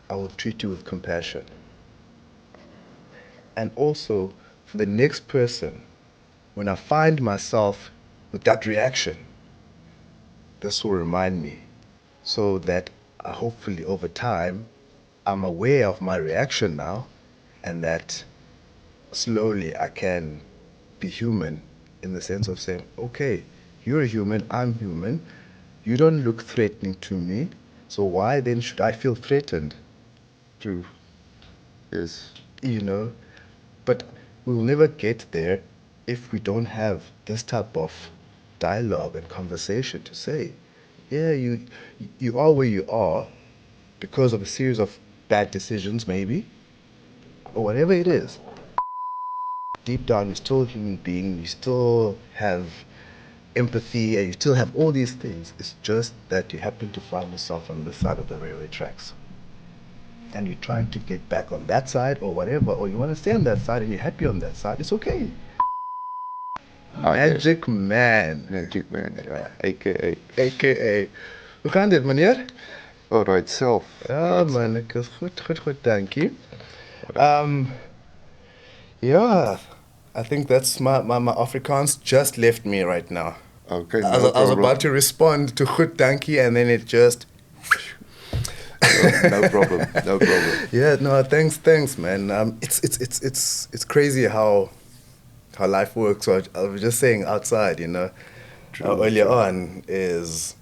I will treat you with compassion. And also, for the next person, when I find myself with that reaction, this will remind me so that hopefully over time, I'm aware of my reaction now and that slowly I can be human in the sense of saying, okay, you're a human, I'm human. You don't look threatening to me. So why then should I feel threatened? True. Yes. You know, but we'll never get there if we don't have this type of dialogue and conversation to say, yeah, you are where you are because of a series of bad decisions, maybe, or whatever it is. Deep down, you're still a human being. You still have empathy, and you still have all these things. It's just that you happen to find yourself on the side of the railway tracks. And you're trying to get back on that side or whatever, or you want to stay on that side and you're happy on that side, it's okay. Okay. Magic Man, Magic Man, ja. A.k.a. a.k.a. Hoe gaan dit, meneer? Alright, self. Ja, man, ik is goed, dankie. Um, yeah, I think that's my Afrikaans just left me right now. Okay, I was, no I was problem. about to respond to goed dankie and then it just... No problem, no problem. Yeah, no, thanks, man. It's crazy how life works. So I was just saying outside, earlier on is,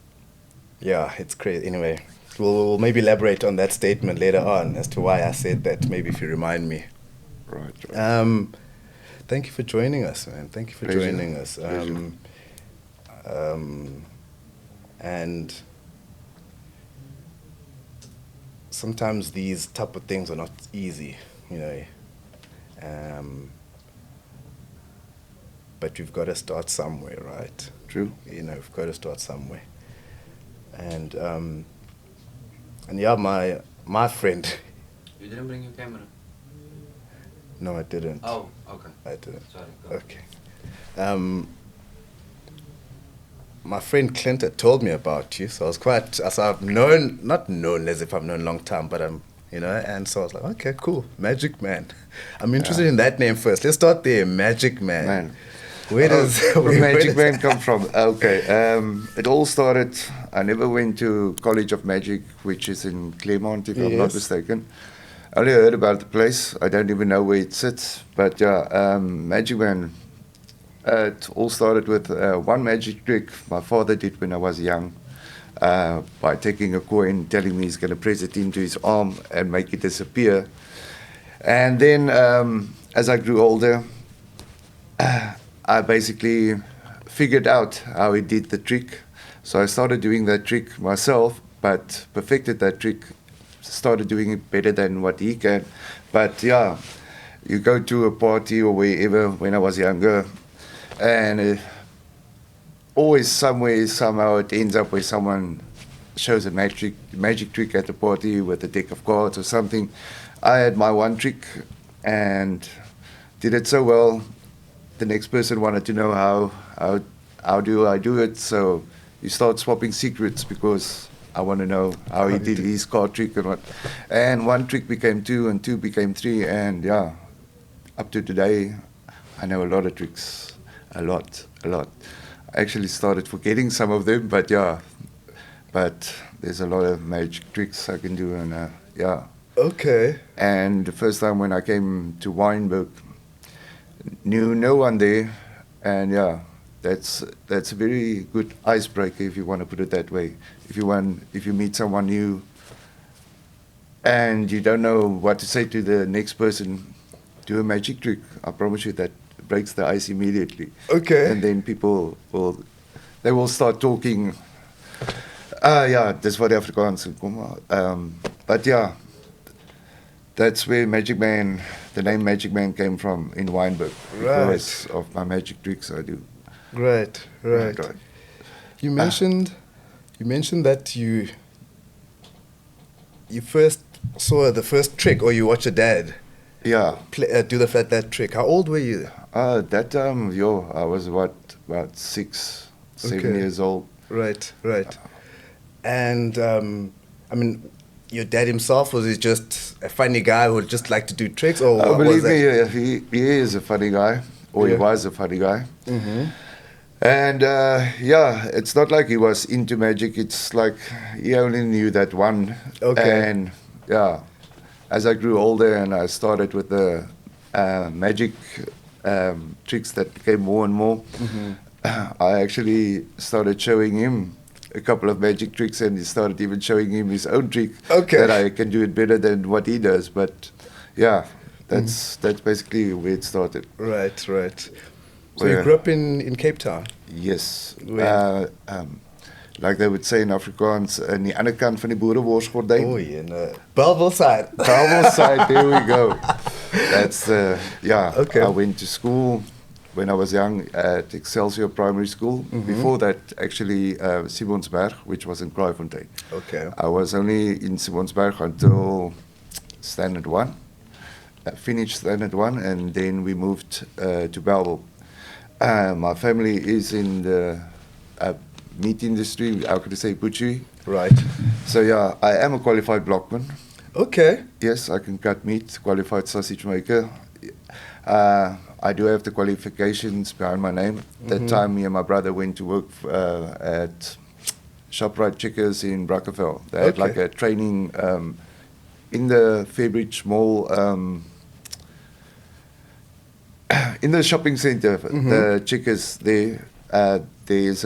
yeah, it's crazy. Anyway, we'll maybe elaborate on that statement later on as to why I said that. Maybe if you remind me. Right. Thank you for joining us, man. Thank you for Pleasure. joining us. And sometimes these type of things are not easy, but you've got to start somewhere, right? True. You've got to start somewhere. And yeah, my friend. You didn't bring your camera? No, I didn't. Oh, okay. I didn't. Sorry. Go. Okay. My friend Clint had told me about you, so I was so I've not known as if I've known a long time, but and so I was like, okay, cool, Magic Man. I'm interested in that name first. Let's start there, Magic Man. Man. Where does Magic Man come from? Okay, it all started, I never went to College of Magic, which is in Claremont, if I'm not mistaken. I only heard about the place. I don't even know where it sits, but yeah, Magic Man. It all started with one magic trick my father did when I was young, by taking a coin, telling me he's going to press it into his arm and make it disappear. And then as I grew older, I basically figured out how he did the trick. So I started doing that trick myself, but perfected that trick, started doing it better than what he can. But yeah, you go to a party or wherever when I was younger, and always somewhere, somehow it ends up where someone shows a magic trick at the party with a deck of cards or something. I had my one trick and did it so well. The next person wanted to know how do I do it. So you start swapping secrets because I want to know how he did his card trick and what. And one trick became two and two became three. And yeah, up to today, I know a lot of tricks. A lot. I actually started forgetting some of them, but yeah. But there's a lot of magic tricks I can do, and yeah. Okay. And the first time when I came to Wynberg, knew no one there, and yeah, that's a very good icebreaker if you want to put it that way. If you meet someone new, and you don't know what to say to the next person, do a magic trick. I promise you that breaks the ice immediately. Okay. And then people will start talking. Ja, dis wat die Afrikaans kom. But yeah, that's where the name Magic Man came from in Wynberg. Because of my magic tricks I do. Right. You mentioned that you first saw the first trick, or you watched your dad do that trick. How old were you? That time, I was about 6, 7 years old. Right. And I mean, your dad himself? Was he just a funny guy who would just like to do tricks, or what was Believe me, that? he is a funny guy, or he Yeah. was a funny guy. Mm-hmm. And yeah, it's not like he was into magic. It's like he only knew that one. Okay. And yeah, as I grew older and I started with the magic tricks that became more and more, I actually started showing him a couple of magic tricks, and he started even showing him his own trick Okay. that I can do it better than what he does. But yeah, that's basically where it started. Right, right. So Where- you grew up in Cape Town? Yes. Where? Like they would say in Afrikaans, aan die ander kant van die boereworsgordijn. Oh, yeah, no. Belleville side. Belleville side, there we go. That's, yeah. Okay. I went to school when I was young at Excelsior Primary School. Before that, actually, Simonsberg, which was in Kraaifontein. Okay. I was only in Simonsberg until Standard 1. Finished Standard 1, and then we moved to Belleville. My family is in the meat industry, how could I say, butchery. Right. So yeah, I am a qualified blockman. Okay. Yes, I can cut meat, qualified sausage maker. I do have the qualifications behind my name. That time, me and my brother went to work at ShopRite Checkers in Brackenfell. They had Okay. like a training in the Fairbridge Mall, in the shopping center, the Checkers there. There's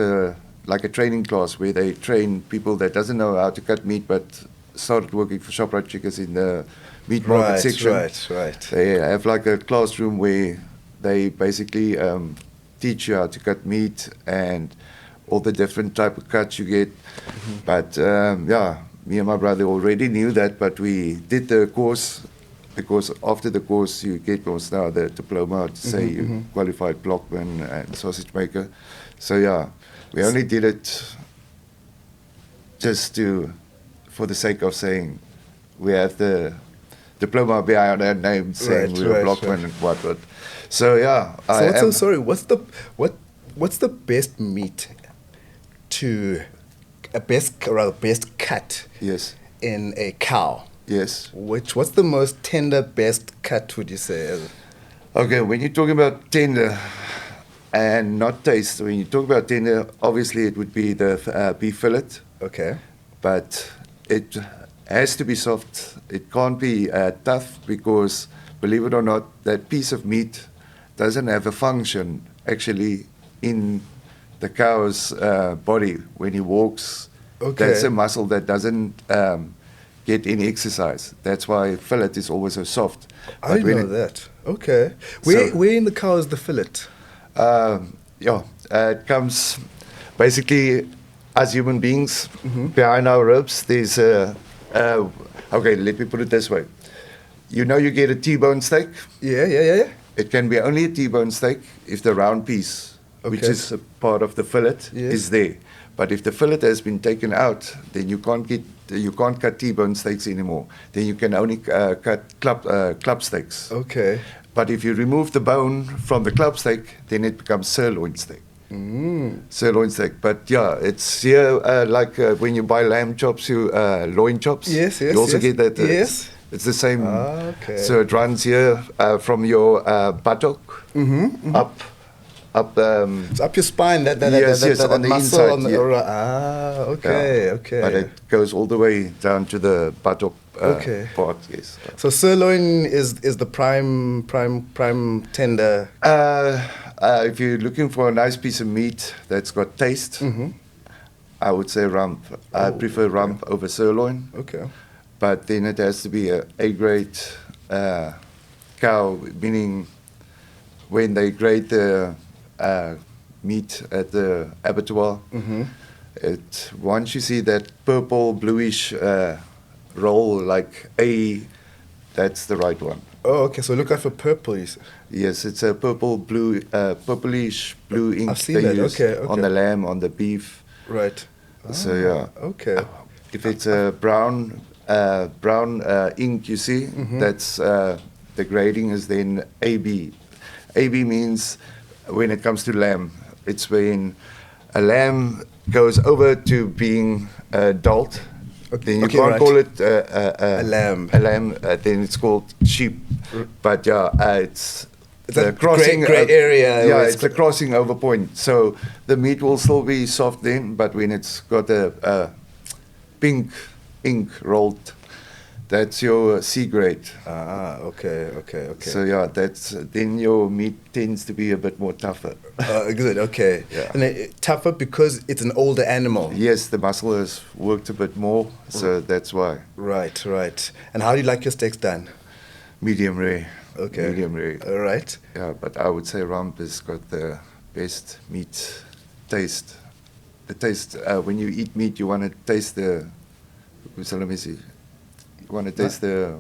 like a training class where they train people that doesn't know how to cut meat, but started working for ShopRite Checkers in the meat market Right, section. right. They have like a classroom where they basically teach you how to cut meat and all the different type of cuts you get. But yeah, me and my brother already knew that, but we did the course because after the course you get what's now the diploma to say you qualified blockman and sausage maker. So yeah, we only did it just for the sake of saying we have the diploma behind our name saying Right, we're right, blockman right. and whatnot. So yeah, So sorry, what's the best meat to best cut Yes, in a cow? yes. What's the most tender best cut, would you say? Okay, when you're talking about tender and not taste, when you talk about tender, obviously it would be the beef fillet, Okay. but it has to be soft. It can't be tough because, believe it or not, that piece of meat doesn't have a function actually in the cow's body when he walks. Okay. That's a muscle that doesn't get any exercise. That's why fillet is always so soft. I didn't know that. Okay. Where in the cow is the fillet? Yeah, it comes basically as human beings behind our ribs. There's okay, let me put it this way. You know, you get a T-bone steak. Yeah. It can be only a T-bone steak if the round piece, which Okay. is a part of the fillet, Yes. is there. But if the fillet has been taken out, then you can't cut T-bone steaks anymore. Then you can only cut club steaks. Okay. But if you remove the bone from the club steak, then it becomes sirloin steak. Sirloin steak. But yeah, it's here like when you buy lamb chops, loin chops. Yes, You also yes. get that. Yes. It's the same. Ah, okay. So it runs here from your buttock up. It's up your spine. That Yes, that, yes, that on the muscle inside, on the, yeah. okay, Yeah. okay. But it goes all the way down to the buttock Okay. part. Yes. So sirloin is the prime tender. If you're looking for a nice piece of meat that's got taste, I would say rump. I prefer rump over sirloin, Okay. but then it has to be a A-grade cow, meaning when they grade the meat at the abattoir, once you see that purple bluish roll like A, that's the right one. Oh, okay. So look out for purple. You said. Yes, it's a purplish blue ink I've seen they that. use Okay, on okay. the lamb, on the beef. Right. So yeah. Okay. If it's a brown ink, you see, that's the grading is then AB. AB means when it comes to lamb, it's when a lamb goes over to being adult Then you Okay, can't right. call it A lamb. A lamb. Then it's called sheep. But yeah, it's a gray area. Yeah, where it's a crossing over point. So the meat will still be soft then, but when it's got a pink ink rolled, that's your C grade. Okay. So yeah, that's then your meat tends to be a bit more tougher. Good, okay. Yeah. And tougher because it's an older animal. Yes, the muscle has worked a bit more, so that's why. Right. And how do you like your steaks done? Medium rare. Okay. Medium rare. All right. Yeah, but I would say rump has got the best meat taste. The taste, when you eat meat, you want to taste the, let me see. You want to taste the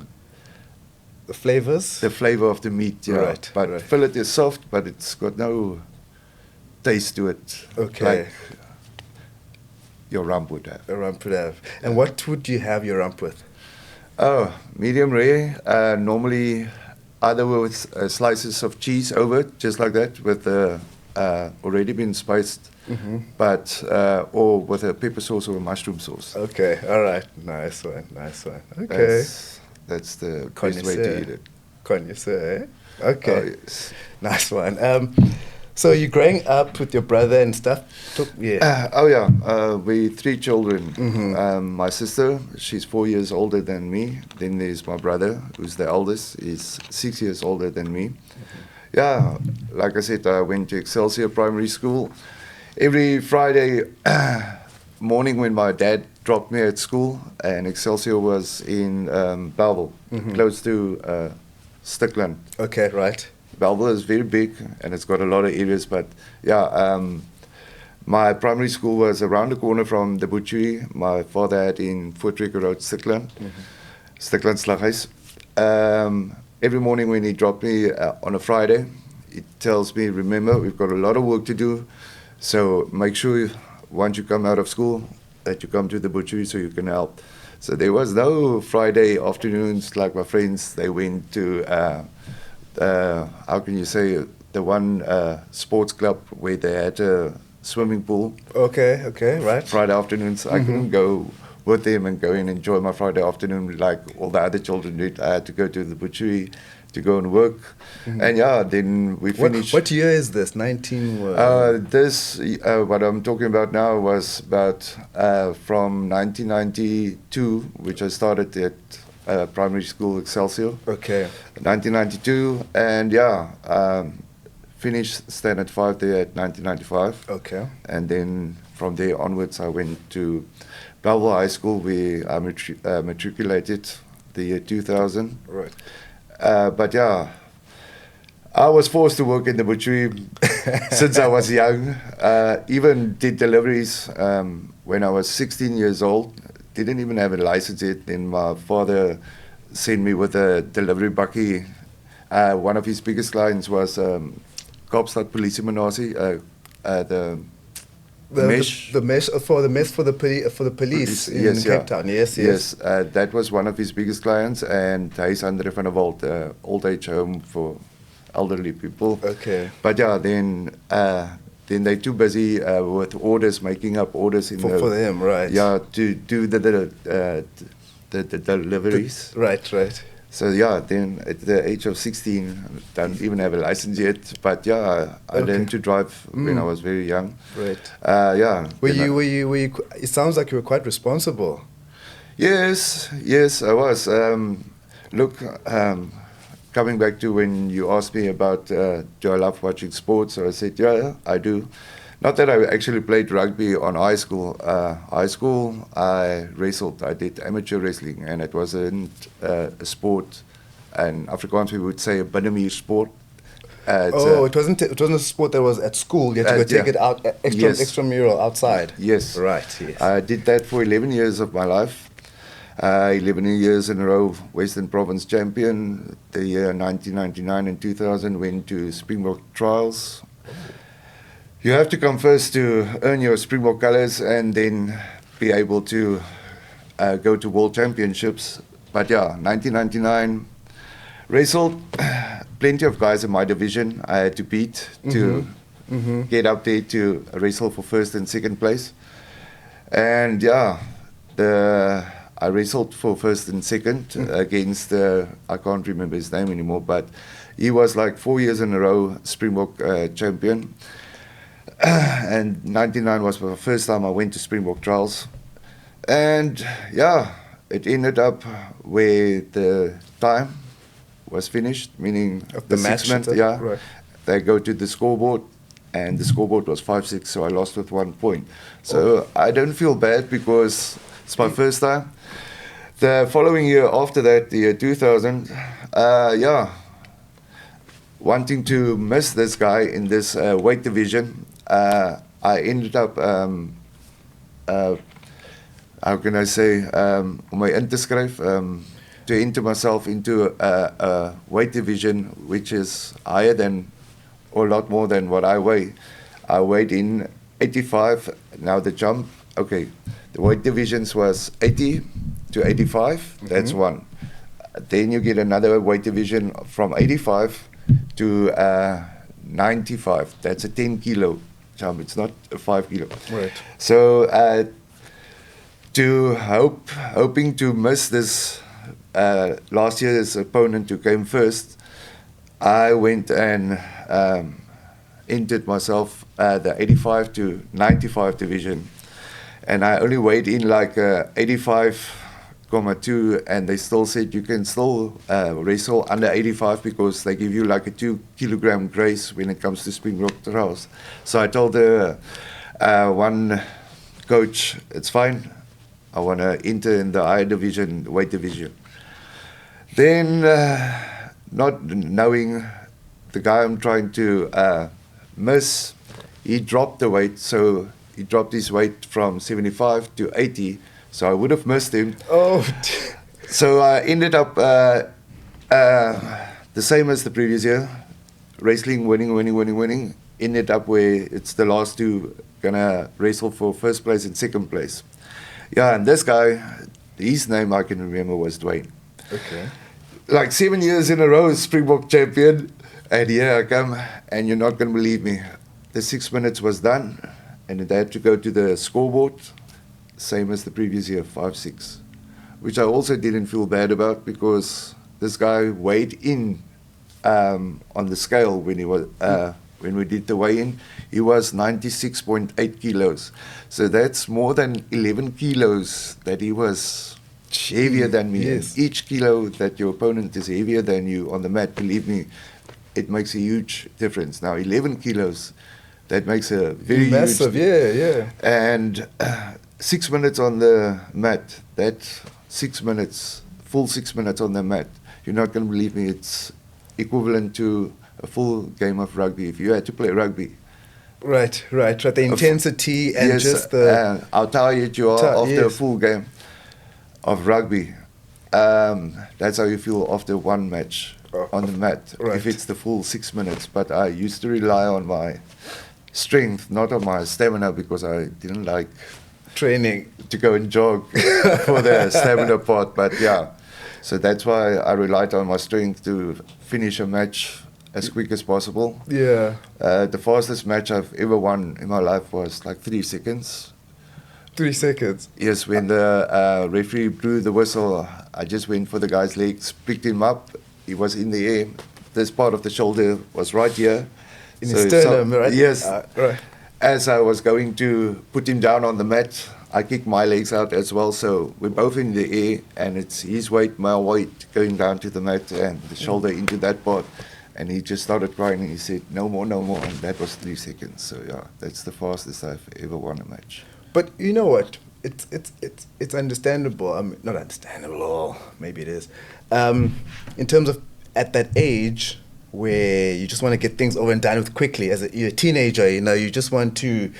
flavors? The flavor of the meat, yeah. Right. But fillet is soft, but it's got no taste to it. Okay. Like your rump would have. A rump would have. And what would you have your rump with? Oh, medium rare. Normally, either with slices of cheese over it, just like that, with already been spiced, but or with a pepper sauce or a mushroom sauce. Okay, all right. Nice one. Okay. That's the best way to eat it. Connoisseur, eh? Okay. Oh, yes. Nice one. So you're growing up with your brother and stuff? We 3 children. My sister, she's 4 years older than me. Then there's my brother, who's the eldest. He's 6 years older than me. Yeah, like I said, I went to Excelsior Primary School. Every Friday morning when my dad dropped me at school, and Excelsior was in Bellville, close to Stickland. Okay, right. Bellville is very big, and it's got a lot of areas, but yeah, my primary school was around the corner from the butchery my father had in Voortrekker Road, Stickland, Stickland Slaghuis. Every morning when he dropped me on a Friday, he tells me, remember, we've got a lot of work to do, so make sure once you come out of school that you come to the butchery so you can help. So there was no Friday afternoons like my friends. They went to, how can you say, the one sports club where they had a swimming pool. Okay, right. Friday afternoons, I couldn't go with them and go and enjoy my Friday afternoon like all the other children did. I had to go to the butchery to go and work. And yeah, then we finished. What year is this? 19 what I'm talking about now was about from 1992, which I started at primary school Excelsior. Okay. 1992, and yeah, finished standard 5 there at 1995. Okay. And then from there onwards, I went to Bellville High School, where I matriculated the year 2000. Right. But yeah, I was forced to work in the butchery since I was young. Even did deliveries when I was 16 years old. Didn't even have a license yet. Then my father sent me with a delivery bakkie. One of his biggest clients was Kaapstad Polisie Mayosi, the mesh. The mesh for the police in Cape Town. Yes. That was one of his biggest clients, and Huis Andre van der Walt, old age home for elderly people. Okay. But yeah, then they're too busy with orders, making up orders for them, right? Yeah, to do the deliveries. Right. So yeah, then at the age of 16, don't even have a license yet. But yeah, I learned to drive when I was very young. Right. Yeah. Were you? It sounds like you were quite responsible. Yes, I was. Look, coming back to when you asked me about do I love watching sports, so I said, yeah, I do. Not that I actually played rugby on high school. High school, I wrestled. I did amateur wrestling, and it wasn't a sport. And Afrikaans, we would say a binnemuur sport. It wasn't a sport that was at school. You had to go take it out extramural outside. Yes. Right. Yes. I did that for 11 years of my life. 11 years in a row, Western Province champion. The year 1999 and 2000 went to Springbok trials. You have to come first to earn your Springbok colours and then be able to go to World Championships. But yeah, 1999, wrestled plenty of guys in my division I had to beat to get up there to wrestle for first and second place. And yeah, I wrestled for first and second against, I can't remember his name anymore, but he was like 4 years in a row Springbok champion. And 99 was the first time I went to Springbok trials. And yeah, it ended up where the time was finished, meaning the match, 6 men, right. They go to the scoreboard, and the scoreboard was 5-6, so I lost with 1 point. So I don't feel bad because it's my first time. The following year after that, the year 2000, wanting to miss this guy in this weight division, I ended up, how can I say, om my in te skryf, to enter myself into a weight division which is higher than, or a lot more than what I weigh. I weighed in 85, now the jump, okay, the weight divisions was 80 to 85, that's one. Then you get another weight division from 85 to 95, that's a 10 kilo jump, it's not a 5 kilo. Right. So hoping to miss this last year's opponent who came first, I went and entered myself the 85 to 95 division, and I only weighed in like 85.2, and they still said you can still wrestle under 85 because they give you like a 2 kilogram grace when it comes to Springbok trials. So I told the one coach, it's fine, I want to enter in the higher division, weight division. Then, not knowing the guy I'm trying to miss, he dropped the weight, so he dropped his weight from 75 to 80, so I would have missed him. Oh. So I ended up the same as the previous year, wrestling, winning, ended up where it's the last two gonna wrestle for first place and second place. Yeah, and this guy, his name I can remember was Dwayne. Okay. Like 7 years in a row, Springbok champion, and here I come, and you're not going to believe me. The 6 minutes was done, and they had to go to the scoreboard, same as the previous year, 5-6, which I also didn't feel bad about because this guy weighed in on the scale when he was when we did the weigh-in. He was 96.8 kilos, so that's more than 11 kilos that he was heavier than me. Yes. Each kilo that your opponent is heavier than you on the mat, believe me, it makes a huge difference. Now 11 kilos, that makes a very massive, huge, and 6 minutes on the mat, that 6 minutes, full 6 minutes on the mat, you're not going to believe me, it's equivalent to a full game of rugby. If you had to play rugby. Right. The intensity and Yes, just the... how tired you are after a full game of rugby. That's how you feel after one match on the mat, if it's the full 6 minutes. But I used to rely on my strength, not on my stamina, because I didn't like training to go and jog for the stamina part. But yeah, so that's why I relied on my strength to finish a match as quick as possible. Yeah. The fastest match I've ever won in my life was like 3 seconds. 3 seconds? Yes, when the referee blew the whistle, I just went for the guy's legs, picked him up. He was in the air. This part of the shoulder was right here. In his sternum, right? Yes. Right. As I was going to put him down on the mat, I kicked my legs out as well. So we're both in the air, and it's his weight, my weight, going down to the mat and the shoulder into that part. And he just started crying, and he said, no more. And that was 3 seconds. So yeah, that's the fastest I've ever won a match. But you know what? It's understandable. I mean, not understandable, or maybe it is. In terms of at that age where you just want to get things over and done with quickly. You're a teenager, you just want to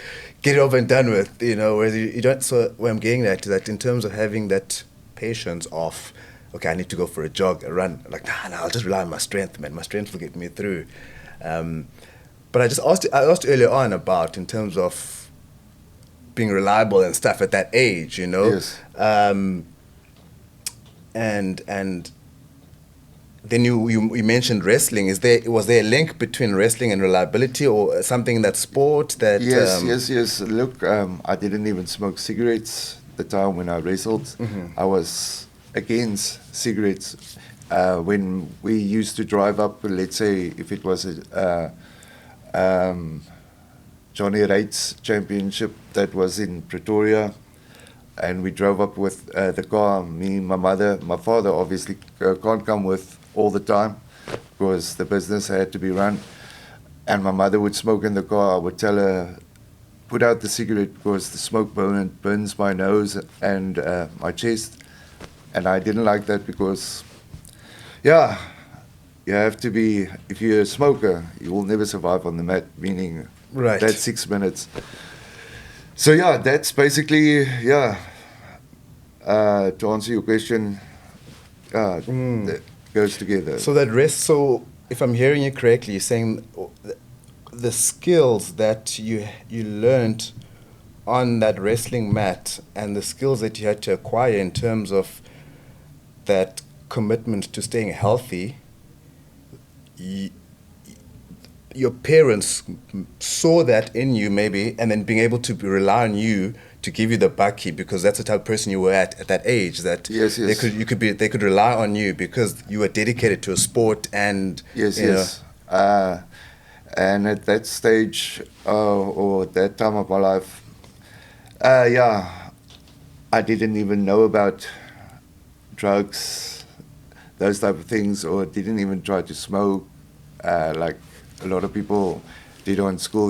get it over and done with, whereas you don't. So where I'm getting at is that in terms of having that patience of, okay, I need to go for a jog, a run. Like, nah, I'll just rely on my strength, man. My strength will get me through. But I asked earlier on about in terms of being reliable and stuff at that age, Yes. And then you mentioned wrestling. Was there a link between wrestling and reliability, or something in that sport that? Yes. Look, I didn't even smoke cigarettes the time when I wrestled, I was against cigarettes. When we used to drive up, let's say if it was a Johnny Reit's championship that was in Pretoria, and we drove up with the car, me, my mother, my father obviously can't come with all the time because the business had to be run. And my mother would smoke in the car. I would tell her, put out the cigarette because the smoke burns my nose and my chest. And I didn't like that because, yeah, you have to be, if you're a smoker, you will never survive on the mat, meaning that's 6 minutes. So yeah, that's basically, to answer your question, that goes together. So that rest, so if I'm hearing you correctly, you're saying the skills that you learned on that wrestling mat and the skills that you had to acquire in terms of that commitment to staying healthy, your parents saw that in you maybe, and then being able to rely on you to give you the bakkie because that's the type of person you were at that age, that they could rely on you because you were dedicated to a sport and and at that stage or that time of my life, I didn't even know about drugs, those type of things, or didn't even try to smoke like a lot of people did on school.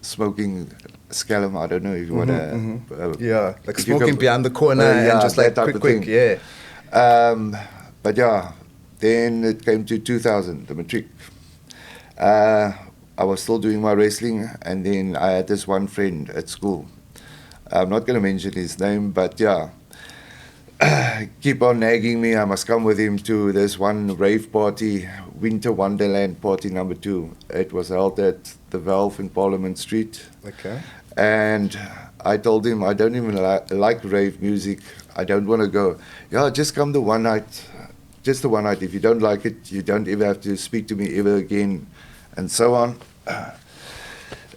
Smoking scallum, I don't know if you want to... like smoking behind the corner and just like quick. But yeah, then it came to 2000, the matric. I was still doing my wrestling, and then I had this one friend at school. I'm not going to mention his name, but keep on nagging me. I must come with him to this one rave party, Winter Wonderland Party number 2. It was held at the Valve in Parliament Street. Okay. And I told him I don't even like rave music. I don't want to go. Just come the one night. Just the one night. If you don't like it, you don't ever have to speak to me ever again, and so on.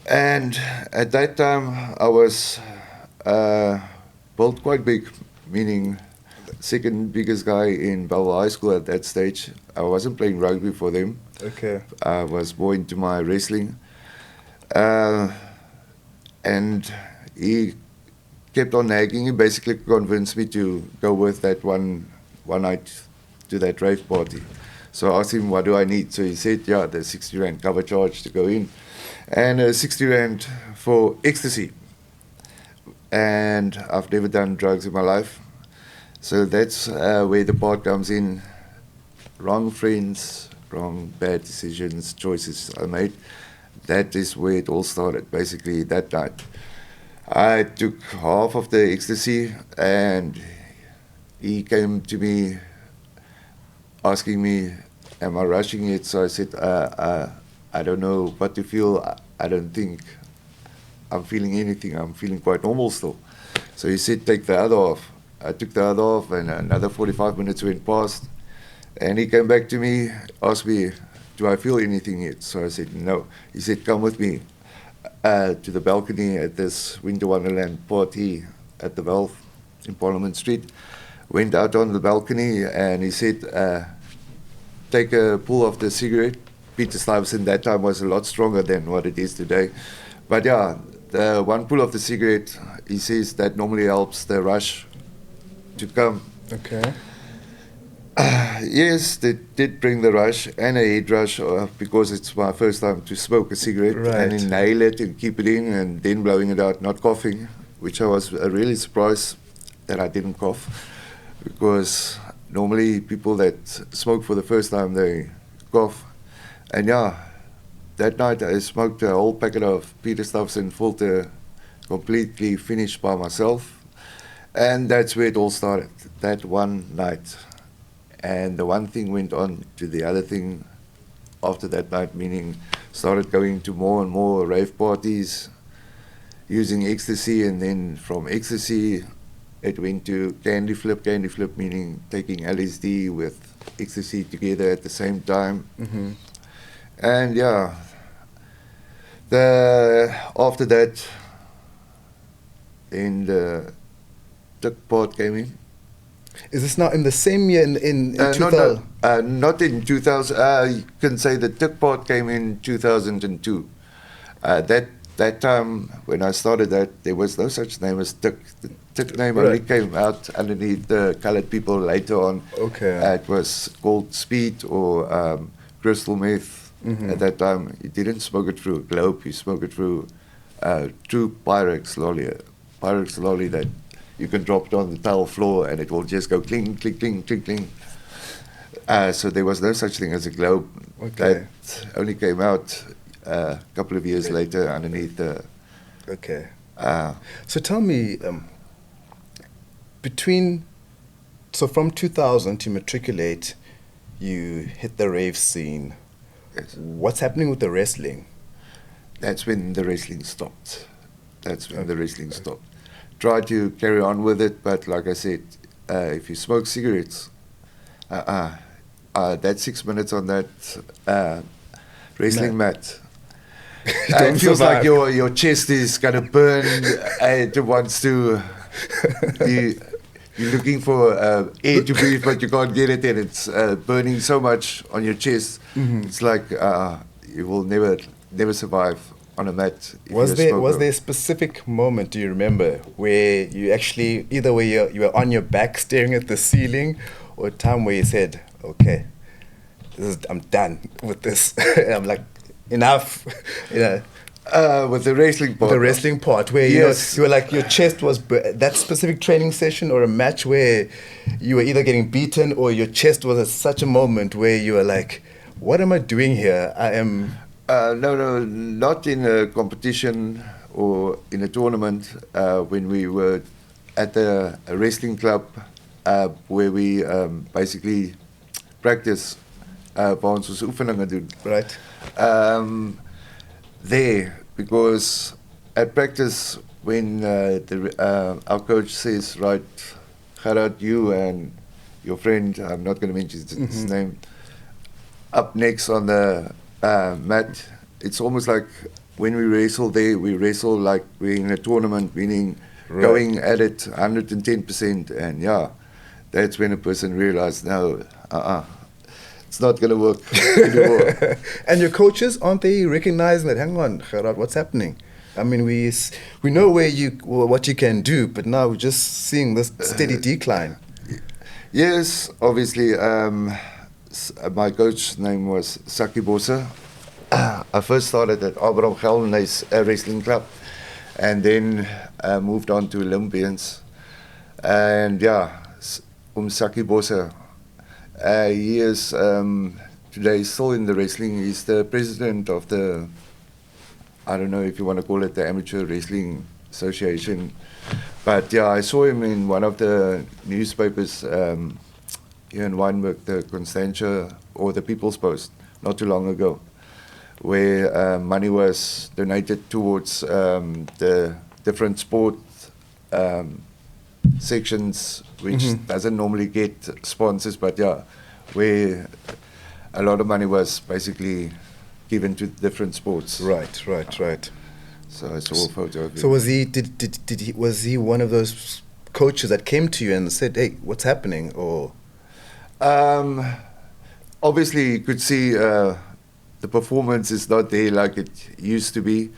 And at that time, I was built quite big, meaning second biggest guy in Belleville High School at that stage. I wasn't playing rugby for them. Okay. I was more into my wrestling. And he kept on nagging. He basically convinced me to go with that one night to that rave party. So I asked him, what do I need? So he said, there's 60 Rand cover charge to go in, and 60 Rand for ecstasy. And I've never done drugs in my life. So that's where the part comes in. Wrong friends, wrong bad decisions, choices I made. That is where it all started, basically, that night. I took half of the ecstasy, and he came to me asking me, am I rushing it? So I said, I don't know what to feel. I don't think I'm feeling anything. I'm feeling quite normal still. So he said, take the other off. I took the other off, and another 45 minutes went past. And he came back to me, asked me, do I feel anything yet? So I said, no. He said, come with me to the balcony at this Winter Wonderland party at the Valve in Parliament Street. Went out on the balcony, and he said, take a pull of the cigarette. Peter Stuyvesant that time was a lot stronger than what it is today. But the one pull of the cigarette, he says that normally helps the rush to come. Okay. Yes, they did bring the rush and a head rush because it's my first time to smoke a cigarette and inhale it and keep it in and then blowing it out, not coughing, which I was really surprised that I didn't cough, because normally people that smoke for the first time, they cough. And that night I smoked a whole packet of Peter Stuyvesant filter, completely finished by myself. And that's where it all started, that one night. And the one thing went on to the other thing after that night, meaning started going to more and more rave parties, using ecstasy, and then from ecstasy it went to candy flip meaning taking LSD with ecstasy together at the same time. Mm-hmm. And after that, Then the Tuk part came in. Is this now in the same year in No, 2000? not in 2000. You can say the Tuk part came in 2002. That time when I started that, there was no such name as Tuk. The Tuk name only came out underneath the colored people later on. Okay. It was called speed or crystal meth. At that time, you didn't smoke it through a globe. You smoke it through true Pyrex lolly. Pyrex lolly that you can drop it on the tile floor and it will just go cling, cling, cling, cling, cling. So there was no such thing as a globe. Okay. That only came out a couple of years later underneath the... Okay. So tell me, from 2000 to matriculate, you hit the rave scene. Yes. What's happening with the wrestling? That's when the wrestling stopped. Tried to carry on with it, but like I said, if you smoke cigarettes, that 6 minutes on that wrestling mat, it feels like your chest is going to burn. It wants to... You're looking for air to breathe, but you can't get it, and it's burning so much on your chest. It's like you will never survive on a mat. Was there a specific moment, do you remember, where you actually, either where you were on your back staring at the ceiling, or a time where you said, okay, I'm done with this. I'm like, enough, with the wrestling part. The wrestling part, where yes. You were like, your chest was that specific training session or a match where you were either getting beaten or your chest was at such a moment where you were like, what am I doing here? I am... No, not in a competition or in a tournament. When we were at a wrestling club where we basically practice waar ons oefeningen doen. Right. There, because at practice when our coach says, right, Gerhard, you and your friend, I'm not going to mention his name, up next on the mat, it's almost like when we wrestle there, we wrestle like we're in a tournament, meaning going at it 110%, and yeah, that's when a person realized, no, it's not going to work anymore. And your coaches, aren't they recognizing that, hang on, Gerhard, what's happening? I mean, we know what you can do, but now we're just seeing this steady decline. Yes, obviously. My coach's name was Saki Bosa. I first started at Abraham Geldenhuis Wrestling Club, and then moved on to Olympians. And yeah, Saki Bosa, he is today still in the wrestling. He's the president of the, I don't know if you want to call it the Amateur Wrestling Association. But yeah, I saw him in one of the newspapers here in Wynberg, the Constantia or the People's Post, not too long ago, where money was donated towards the different sport sections, which doesn't normally get sponsors, but yeah, where a lot of money was basically given to different sports. Right. So I saw a photo of him. So was he one of those coaches that came to you and said, hey, what's happening? Or obviously you could see the performance is not there like it used to be,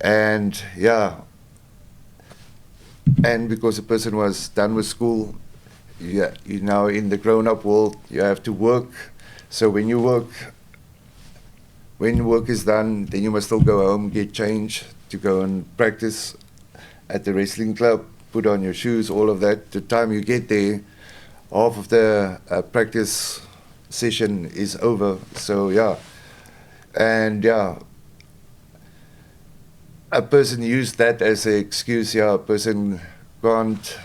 and yeah, and because a person was done with school, you're now in the grown-up world, you have to work. So when work is done, then you must still go home, get changed to go and practice at the wrestling club, put on your shoes, all of that. The time you get there, half of the practice session is over. So yeah, and yeah, a person used that as an excuse. Yeah, a person can't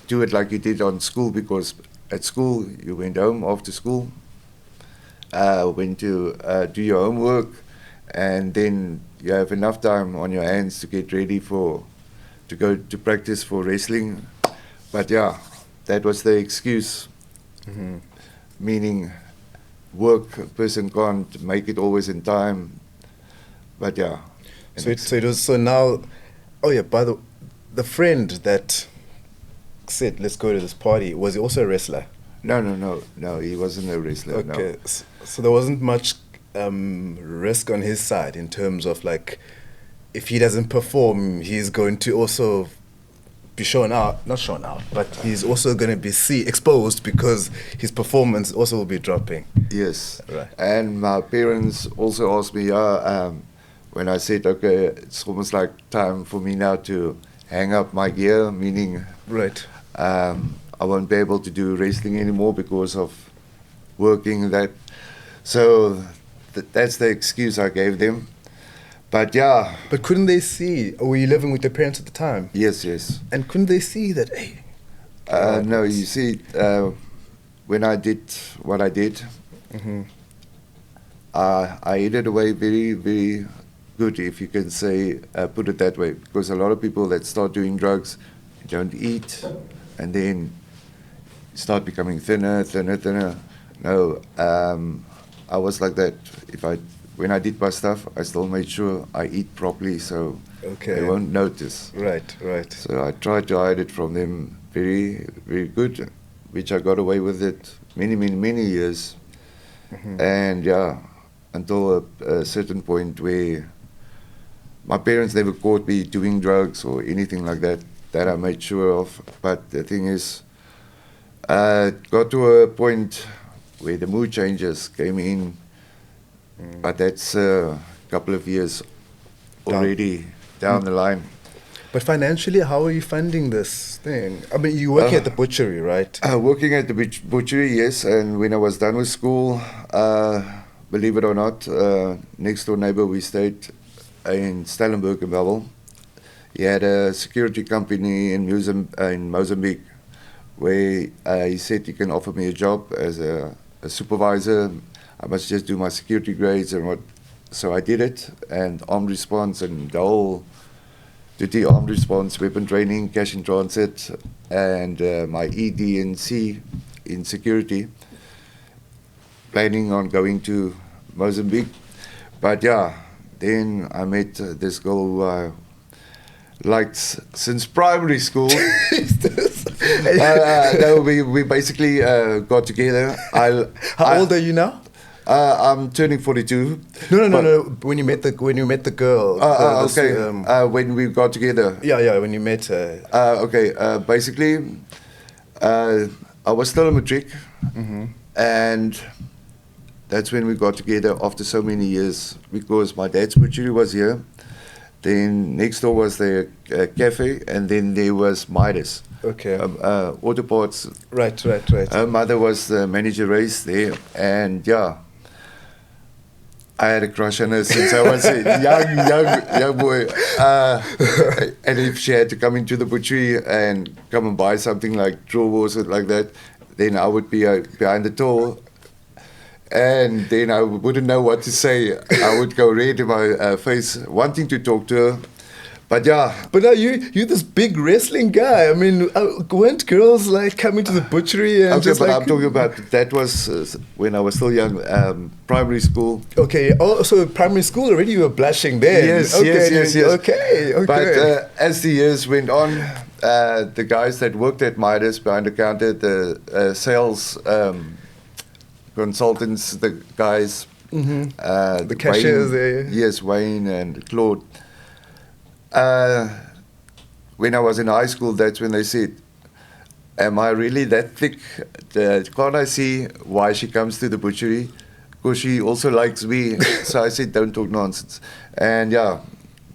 do it like you did on school, because at school you went home after school, went to do your homework, and then you have enough time on your hands to get ready to go to practice for wrestling. But yeah, that was the excuse, meaning work, a person can't make it always in time. But yeah. So now, oh yeah, by the the friend that said, let's go to this party, was he also a wrestler? No, he wasn't a wrestler, no. Okay, so there wasn't much risk on his side in terms of like, if he doesn't perform, he's going to also be not shown out, but he's also going to be exposed because his performance also will be dropping. Yes, Right. and my parents also asked me, when I said, okay, it's almost like time for me now to hang up my gear, meaning Right. I won't be able to do wrestling anymore because of working that. So that's the excuse I gave them. But yeah. But couldn't they see, or were you living with your parents at the time? Yes. And couldn't they see that, hey? No, you see, when I did what I did, Mm-hmm. I hid it away very, very good, if you can say, put it that way. Because a lot of people that start doing drugs don't eat, and then start becoming thinner. No, I was like that. When I did my stuff, I still made sure I eat properly, so they won't notice. Right. So I tried to hide it from them very, very good, which I got away with it many years. Mm-hmm. And yeah, until a certain point where my parents never caught me doing drugs or anything like that I made sure of. But the thing is, it got to a point where the mood changes came in. But that's a couple of years already down the line. But financially, how are you funding this thing? I mean, you work at the butchery, right? Working at the butchery, yes. And when I was done with school, believe it or not, next door neighbor we stayed in Stellenbosch in Babel. He had a security company in Mozambique, where he said he can offer me a job as a supervisor. I must just do my security grades and what. So I did it, and armed response and the whole duty, armed response, weapon training, cash in transit, and my ED and C in security. Planning on going to Mozambique, but yeah, then I met this girl who I liked since primary school. No, we basically got together. How old are you now? I'm turning 42. No. When you met the girl. When we got together. Yeah. When you met her. Basically, I was still a matric, and that's when we got together after so many years, because my dad's butchery was here. Then next door was the cafe, and then there was Midas. Okay. Auto parts. Right. Her mother was the manager race there, and yeah, I had a crush on her since I was a young boy. And if she had to come into the butchery and come and buy something like draw or something like that, then I would be behind the door. And then I wouldn't know what to say. I would go red in my face, wanting to talk to her. But yeah. But now you're this big wrestling guy. I mean, weren't girls like coming to the butchery and just but like... I'm talking about, that was when I was still young, primary school. Okay, so primary school already you were blushing then. Yes. Okay. But as the years went on, the guys that worked at Midas behind the counter, the sales consultants, the guys, the cashiers Wayne, there. Yes, Wayne and Claude. When I was in high school, that's when they said, am I really that thick? Can't I see why she comes to the butchery? Because she also likes me. So I said, don't talk nonsense. And yeah,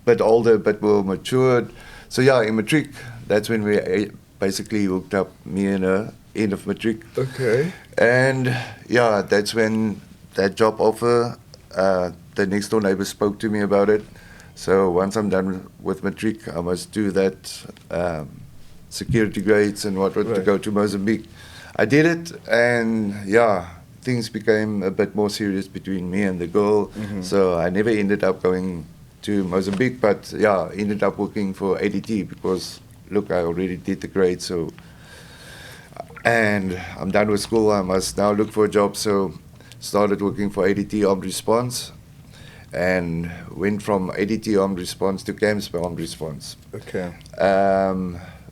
bit older, bit more matured. So yeah, in matric, that's when we basically hooked up, me and her, end of matric. Okay. And yeah, that's when that job offer, the next door neighbor spoke to me about it. So once I'm done with matric, I must do that security grades and what to go to Mozambique. I did it, and yeah, things became a bit more serious between me and the girl. So I never ended up going to Mozambique, but yeah, ended up working for ADT because look, I already did the grade, so. And I'm done with school, I must now look for a job, so started working for ADT Armed Response. and went from ADT armed response to camps armed response. Okay.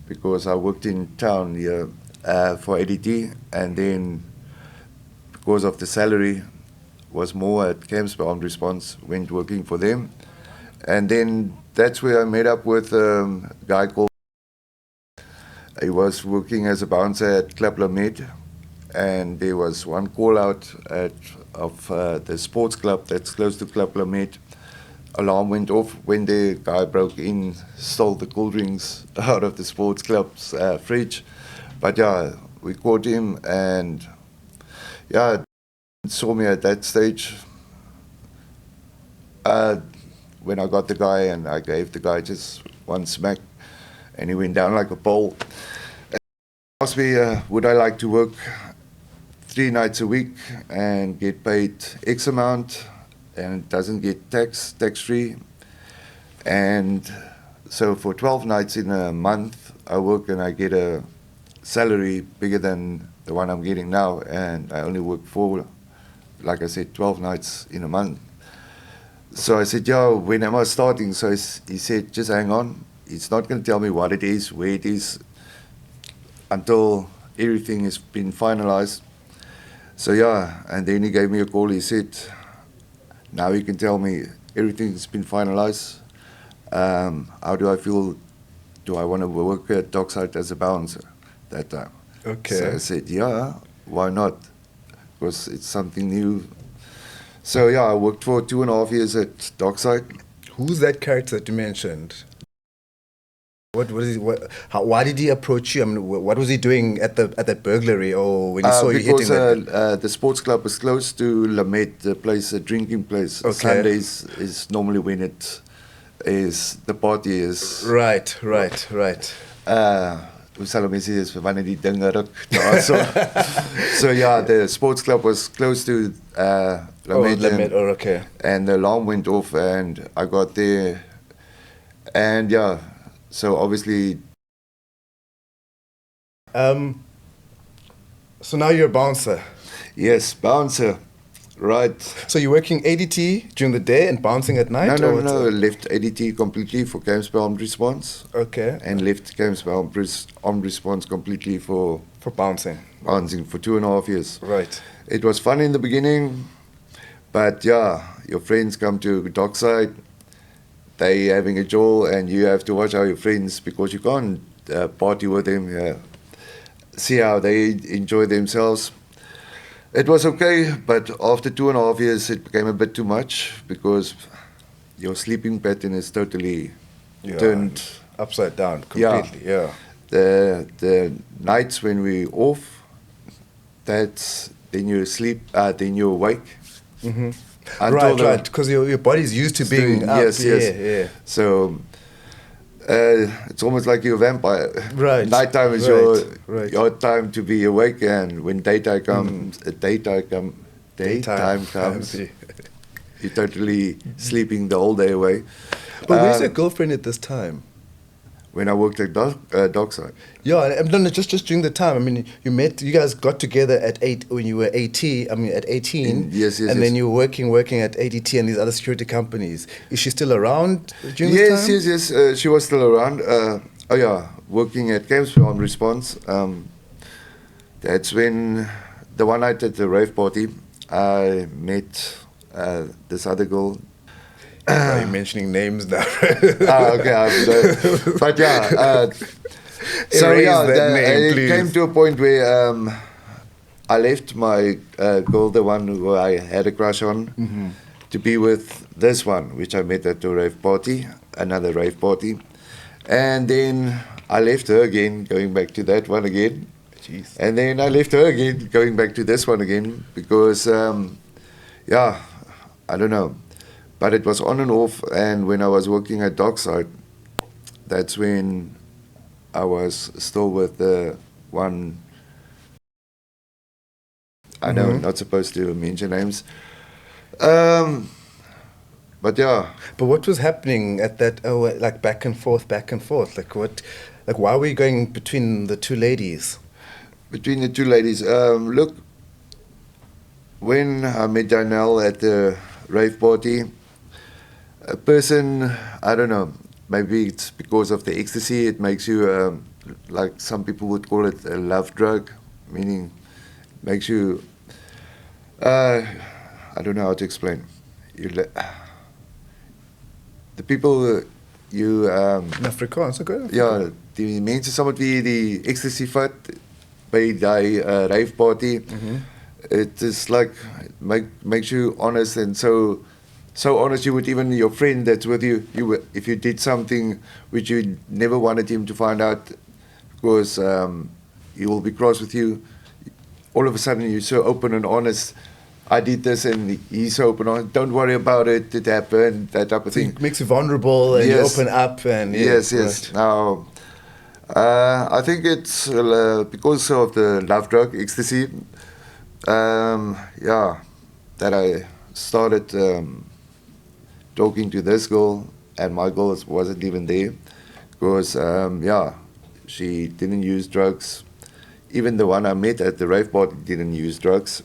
Because I worked in town here for ADT, and then because of the salary was more at camps armed response, went working for them. And then that's where I met up with a guy called, he was working as a bouncer at Club Lamed, and there was one call out of the sports club that's close to Club Lamed. Alarm went off when the guy broke in, stole the cool drinks out of the sports club's fridge. But yeah, we caught him, and yeah, saw me at that stage. When I got the guy, and I gave the guy just one smack, and he went down like a pole. And he asked me, would I like to work 3 nights a week and get paid X amount, and it doesn't get tax-free. And so for 12 nights in a month, I work and I get a salary bigger than the one I'm getting now, and I only work for, like I said, 12 nights in a month. So I said, yeah, when am I starting? So he said, just hang on. He's not going to tell me what it is, where it is, until everything has been finalized. So yeah, and then he gave me a call. He said, now you can tell me everything's been finalized. How do I feel? Do I want to work at Dockside as a bouncer that time? Okay. So I said, yeah, why not? Because it's something new. So yeah, I worked for 2.5 years at Dockside. Who's that character that you mentioned? What is why did he approach you? I mean, what was he doing at that burglary, or when he saw you hitting that? Because the sports club was close to Lamed, the place, a drinking place. Okay. Sundays is normally when it is, the party is. Right. Mense is wanneer die dinge ruk daar so. So yeah, the sports club was close to Lamed. Lamed, okay. And the alarm went off, and I got there, and yeah, so obviously. So now you're a bouncer. Yes, bouncer. Right. So you're working ADT during the day and bouncing at night? No. I left ADT completely for Camps Armed Response. Okay. And left Camps Armed Response completely for bouncing. Bouncing for 2.5 years. Right. It was fun in the beginning, but yeah, your friends come to Dockside, they having a jaw, and you have to watch how your friends, because you can't party with them, see how they enjoy themselves. It was okay, but after 2.5 years, it became a bit too much, because your sleeping pattern is totally turned upside down completely. Yeah. The nights when we off, that's then you sleep, then you awake. Mm-hmm. Right. Because your body's used to being up. Yes. Yeah. So it's almost like you're a vampire. Right. Nighttime is your time to be awake, and when daytime comes, daytime comes, you're totally sleeping the whole day away. But where's your girlfriend at this time? When I worked at Dockside. Yeah, no, just during the time. I mean, you guys got together when you were 18. I mean, at 18. Yes. And then you were working at ADT and these other security companies. Is she still around during this time? Yes. She was still around. Working at Camps Armed Response. That's when the one night at the rave party, I met this other girl. Are you mentioning names now? Okay. But yeah, so yeah, it came to a point where I left my girl, the one who I had a crush on, to be with this one, which I met at the rave party, another rave party. And then I left her again, going back to that one again. Jeez. And then I left her again, going back to this one again, because, I don't know. But it was on and off, and when I was working at Dockside, that's when I was still with the one, I know I'm not supposed to mention names, but yeah. But what was happening at that, like back and forth, why were you going between the two ladies? Between the two ladies, look, when I met Janelle at the rave party, a person, I don't know, maybe it's because of the ecstasy, it makes you, like some people would call it a love drug, meaning makes you, I don't know how to explain. The people you... In Afrikaans, okay? Ja, die mense saam met wie die ecstasy vat by die rave party, it is like, makes you honest, and so honest you would, even your friend that's with you, if you did something which you never wanted him to find out, because he will be cross with you, all of a sudden you're so open and honest. I did this, and he's so open on. Don't worry about it. It happened. That type of thing. It makes you vulnerable, and Yes. you open up, and yes. Right. Now, I think it's because of the love drug, ecstasy. Yeah, that I started talking to this girl, and my girl wasn't even there, because yeah, she didn't use drugs. Even the one I met at the rave party didn't use drugs.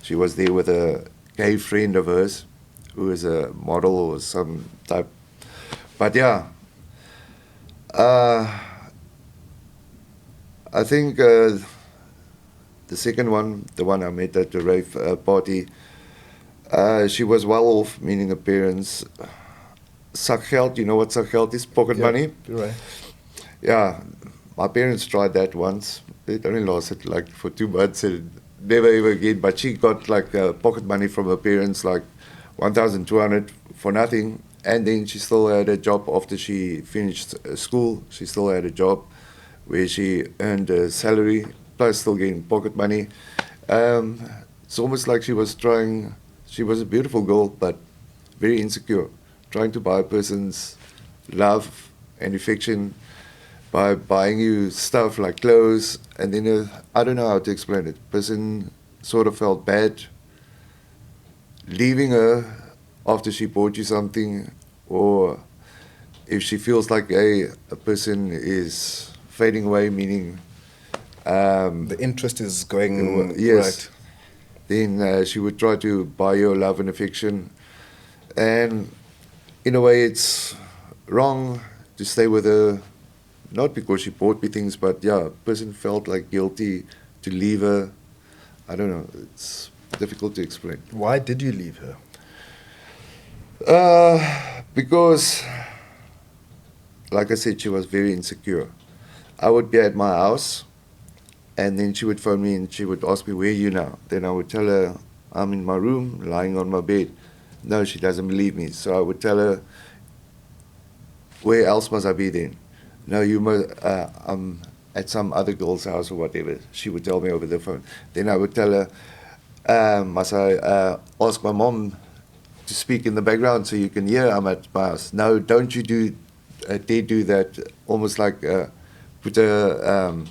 She was there with a gay friend of hers, who is a model or some type. But yeah, I think the second one, the one I met at the rave party, she was well off, meaning her parents. Zakgeld, you know what zakgeld is? Pocket money. Right. Yeah, my parents tried that once. It only lasted like for 2 months and never ever again. But she got like pocket money from her parents, like 1,200 for nothing. And then she still had a job after she finished school. She still had a job where she earned a salary, plus still getting pocket money. It's almost like she was trying, she was a beautiful girl, but very insecure, trying to buy a person's love and affection by buying you stuff like clothes, and then I don't know how to explain it. Person sort of felt bad leaving her after she bought you something, or if she feels like, hey, a person is fading away, meaning The interest is going yes, right. then she would try to buy your love and affection, and in a way it's wrong to stay with her. Not because she bought me things, but yeah, a person felt like guilty to leave her. I don't know. It's difficult to explain. Why did you leave her? Because, like I said, she was very insecure. I would be at my house, and then she would phone me and she would ask me, where are you now? Then I would tell her, I'm in my room, lying on my bed. No, she doesn't believe me. So I would tell her, where else must I be then? No, you must, I'm at some other girl's house or whatever. She would tell me over the phone. Then I would tell her, must I ask my mom to speak in the background so you can hear I'm at my house? No, don't you dare do that. Almost like put her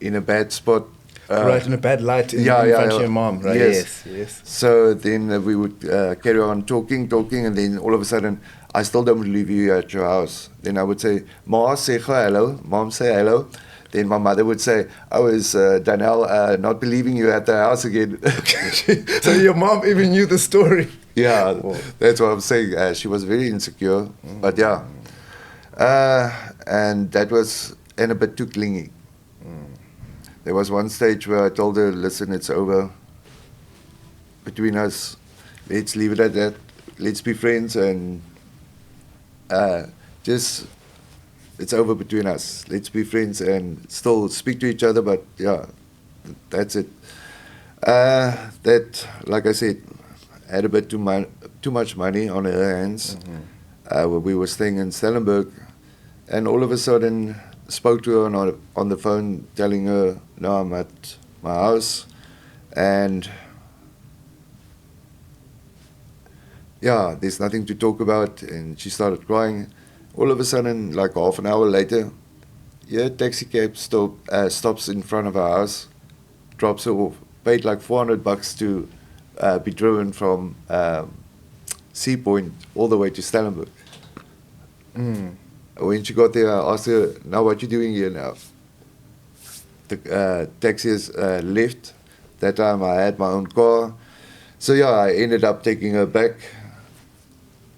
in a bad spot. Right, in a bad light in front of your mom, right? Yes. So then we would carry on talking, and then all of a sudden, I still don't believe you at your house. Then I would say, Ma, say hello. Mom, say hello. Then my mother would say, oh, is Danielle not believing you at the house again? So your mom even knew the story. Yeah, Whoa. that's what I'm saying. She was very insecure, but yeah. And that was, and a bit too clingy. There was one stage where I told her, listen, it's over between us. Let's leave it at that. Let's be friends, and just, it's over between us. Let's be friends and still speak to each other, but yeah, that's it. That, like I said, had a bit too much money on her hands. We were staying in Stellenberg, and all of a sudden spoke to her on the phone, telling her, no, I'm at my house, and yeah, there's nothing to talk about, and she started crying. All of a sudden, like half an hour later, yeah, taxi cab stops in front of our house, drops her off, paid like $400 to be driven from Sea Point all the way to Stellenberg. When she got there, I asked her, now what you doing here now? The taxi has left. That time I had my own car. So yeah, I ended up taking her back.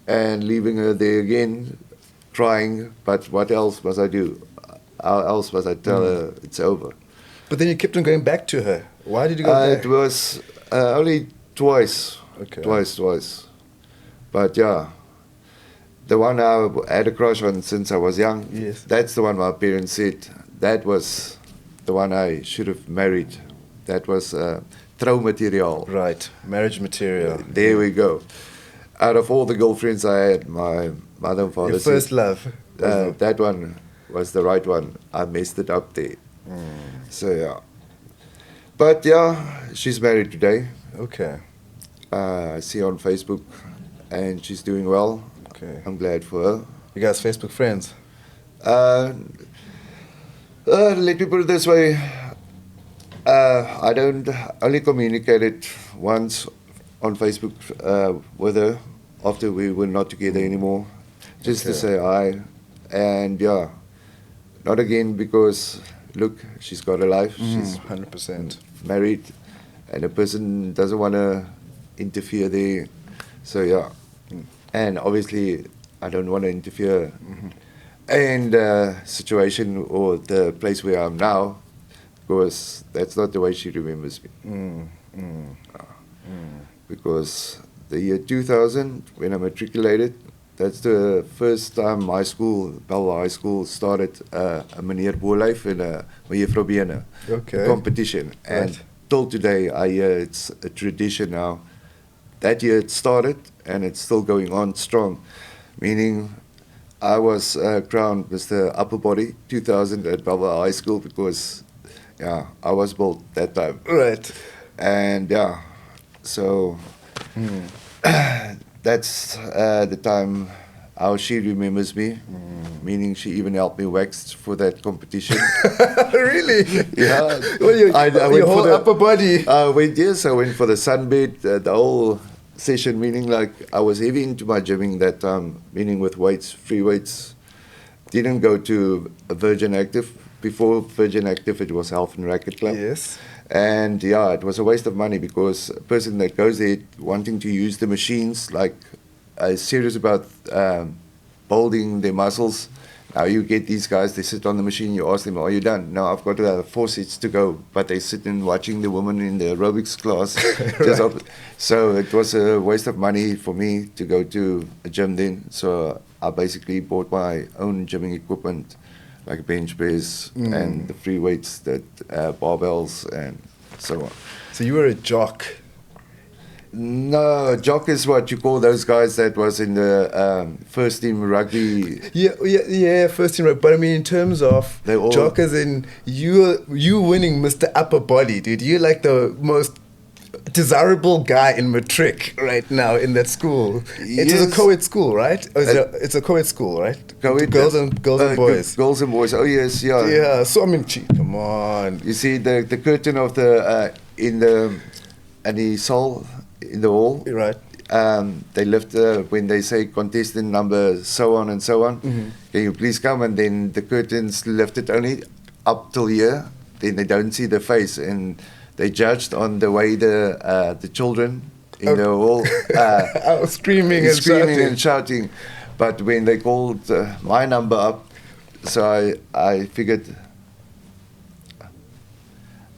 and leaving her there again, crying. But what else must I do? How else must I tell her it's over? But then you kept on going back to her. Why did you go back? It was only twice. Okay. Twice. But yeah, the one I had a crush on since I was young, Yes. that's the one my parents said, that was the one I should have married. That was throw material. Right, marriage material. There we go. Out of all the girlfriends I had, my mother and father Your said, first love. that one was the right one. I messed it up there. So yeah. But yeah, she's married today. Okay. I see her on Facebook, and she's doing well. Okay. I'm glad for her. You guys Facebook friends? Let me put it this way. I don't only communicated once on Facebook with her after we were not together anymore, just to Okay. say hi. And yeah, not again because look, she's got a life. She's 100%. married, and a person doesn't want to interfere there. So yeah, and obviously I don't want to interfere in the situation or the place where I'm now, because that's not the way she remembers me. Because the year 2000, when I matriculated, that's the first time my school, Belwa High School, started a Meneer Boerlyf and a Mejuffrou Bene Okay. competition. And Right. till today, I hear it's a tradition now. That year it started, and it's still going on strong, meaning I was crowned Mr. Upper Body 2000 at Belwa High School because, yeah, I was built that time. Right. And yeah, so that's the time how she remembers me, meaning she even helped me wax for that competition. Really? Yeah, Well, your whole upper body. I went for the sunbed, the whole session, meaning like I was heavy into my gymming that time, meaning with weights, free weights. Didn't go to a Virgin Active. Before Virgin Active, it was Health and Racket Club. Yes. And yeah, it was a waste of money because a person that goes there wanting to use the machines, like serious about building their muscles. Now you get these guys, they sit on the machine, you ask them, are you done? No, I've got 4 sets to go. But they sit in watching the woman in the aerobics class. So it was a waste of money for me to go to a gym then. So I basically bought my own gymming equipment, like bench press and the free weights, that barbells and so on. So you were a jock. No, jock is what you call those guys that was in the first team rugby. Yeah, first team. But I mean, in terms of They all- jock, as in you winning Mr. Upper Body, dude. You're like the most desirable guy in matric right now in that school. It is a Yes. co-ed school, right? Or it's a co-ed school, right? Co-ed, Girls and boys. Girls and boys. Oh yes, yeah. Yeah. So I mean, come on. You see the curtain of the in the soul in the hall. Right. They lift when they say contestant number so on and so on. Can you please come? And then the curtains lifted only up till here. Then they don't see the face, and they judged on the way the children in the hall I was screaming and shouting. But when they called my number up, so I figured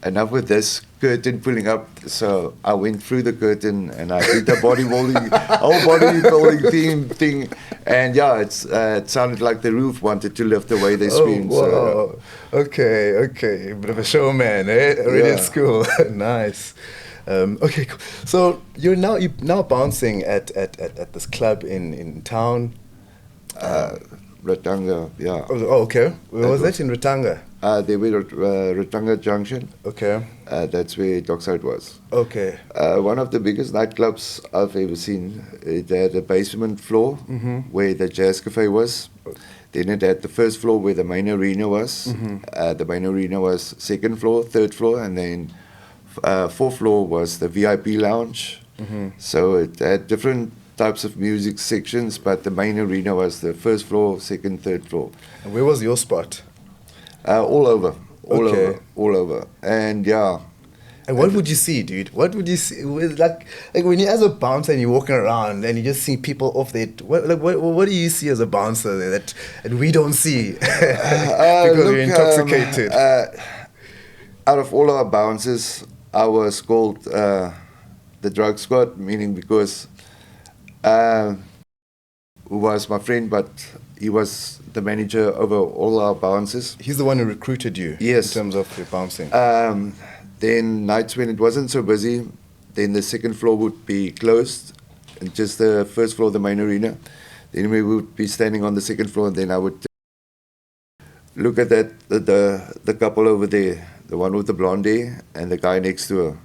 enough with this curtain pulling up. So I went through the curtain and I did the whole bodybuilding thing. And yeah, it sounded like the roof wanted to lift the way they screamed. Oh, wow. So, Okay. Bit of a showman, eh? Already at Yeah. school. Nice. Okay, cool. So you're now bouncing at this club in town. Ratanga, yeah. Oh, okay. Where was That that? In Rotanga? They were at Ratanga Junction. Okay. That's where Dockside was. Okay. One of the biggest nightclubs I've ever seen. It had a basement floor where the jazz cafe was. Then it had the first floor where the main arena was. The main arena was second floor, third floor, and then fourth floor was the VIP lounge. So it had different types of music sections, but the main arena was the first floor, second, third floor. And where was your spot? All over. Okay. All over. And yeah, And what would you see, dude? What would you see? Like when you're as a bouncer and you're walking around and you just see people off there. What do you see as a bouncer there that we don't see because we're intoxicated? Out of all our bouncers, I was called the drug squad, meaning because who was my friend, but he was the manager over all our bouncers. He's the one who recruited you. Yes. In terms of your bouncing. Then nights when it wasn't so busy, then the second floor would be closed, and just the first floor, the main arena. Then we would be standing on the second floor, and then I would look at that the couple over there, the one with the blonde hair and the guy next to her.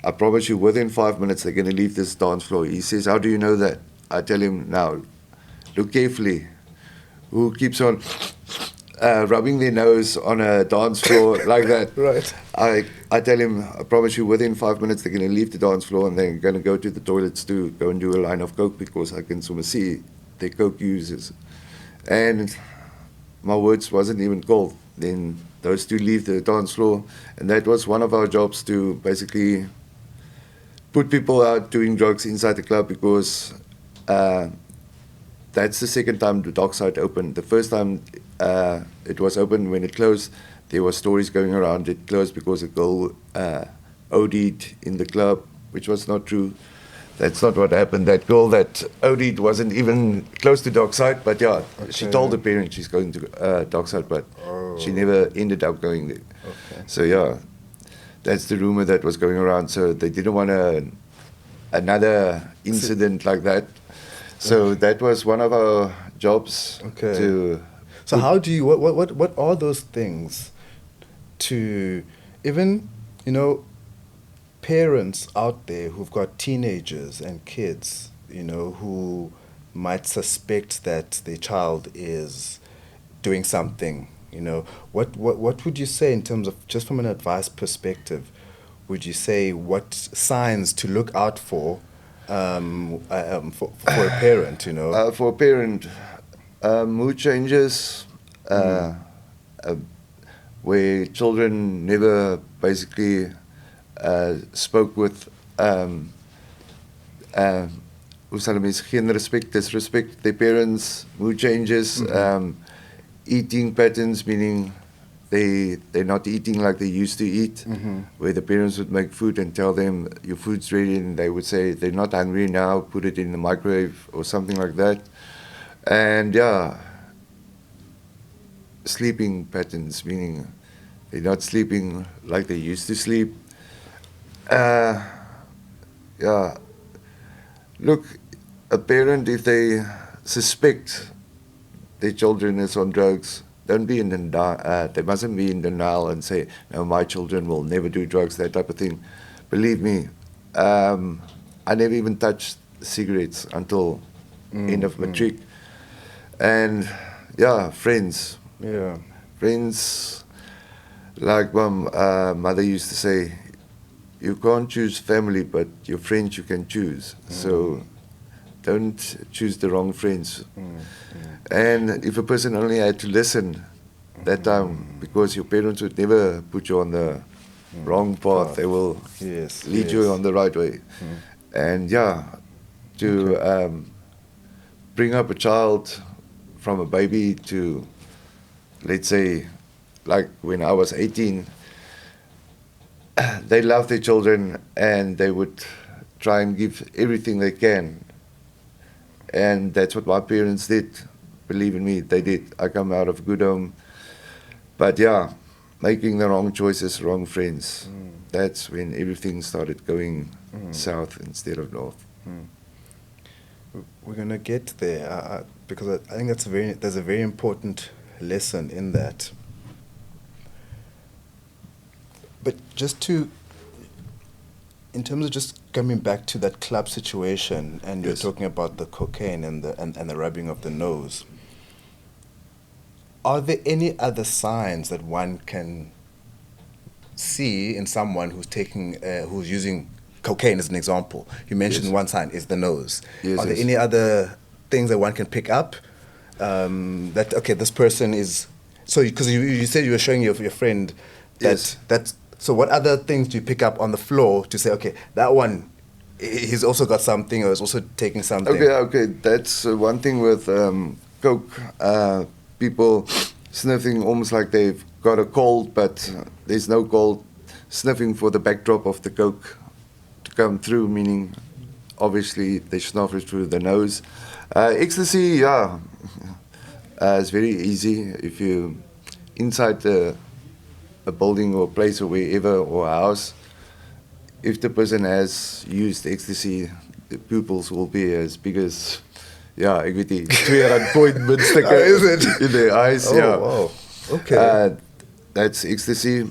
I promise you, within 5 minutes, they're going to leave this dance floor. He says, "How do you know that?" I tell him, "Now, look carefully. Who keeps on rubbing their nose on a dance floor like that?" Right. I tell him, "I promise you, within 5 minutes, they're going to leave the dance floor and they're going to go to the toilets to go and do a line of coke because I can sort of see their coke users." And my words wasn't even called. Then those two leave the dance floor, and that was one of our jobs, to basically put people out doing drugs inside the club, because that's the second time the dockside opened. The first time it was open, when it closed, there were stories going around it closed because a girl OD'd in the club, which was not true. That's not what happened. That girl that OD'd wasn't even close to dockside, but yeah, she told the parents she's going to dockside, but she never ended up going there. Okay. So yeah, that's the rumor that was going around. So they didn't want another incident like that. So that was one of our jobs. Okay. To So how do you, what are those things to, even, parents out there who've got teenagers and kids, who might suspect that their child is doing something, what would you say in terms of, just from an advice perspective, would you say what signs to look out for a parent, For a parent, mood changes, where children never basically spoke with, hoe sal 'n mens, geen respect, disrespect their parents, mood changes, eating patterns, meaning they're not eating like they used to eat, where the parents would make food and tell them, "Your food's ready," and they would say, "They're not hungry now, put it in the microwave," or something like that. And yeah, sleeping patterns, meaning they're not sleeping like they used to sleep. Yeah, look, a parent, if they suspect their children is on drugs, don't be in denial. They mustn't be in denial and say, "No, my children will never do drugs," that type of thing. Believe me, I never even touched cigarettes until end of matric. And yeah, friends. Yeah. Friends, like my mother used to say, you can't choose family, but your friends you can choose. So don't choose the wrong friends. And if a person only had to listen that time, because your parents would never put you on the wrong path, they will lead you on the right way. And yeah, to bring up a child from a baby to, let's say, like when I was 18, they love their children and they would try and give everything they can. And that's what my parents did. Believe in me, they did. I come out of a good home. But yeah, making the wrong choices, wrong friends, that's when everything started going south instead of north. We're going to get there because I think there's a very important lesson in that. But just in terms of just coming back to that club situation, and you're talking about the cocaine and the rubbing of the nose, are there any other signs that one can see in someone who's using cocaine as an example? You mentioned one sign is the nose. Are there any other things that one can pick up that, okay, this person is, so because you said you were showing your friend that So what other things do you pick up on the floor to say, okay, that one, he's also got something or is also taking something? Okay. That's one thing with coke. People sniffing almost like they've got a cold, but there's no cold. Sniffing for the backdrop of the coke to come through, meaning obviously they snuff it through the nose. Ecstasy, yeah, it's very easy if you inside a building or place or wherever or a house. If the person has used ecstasy, the pupils will be as big as, yeah, ek weet nie, 200 point muntstukke Is it? in their eyes. Oh, yeah. wow. Okay. That's ecstasy.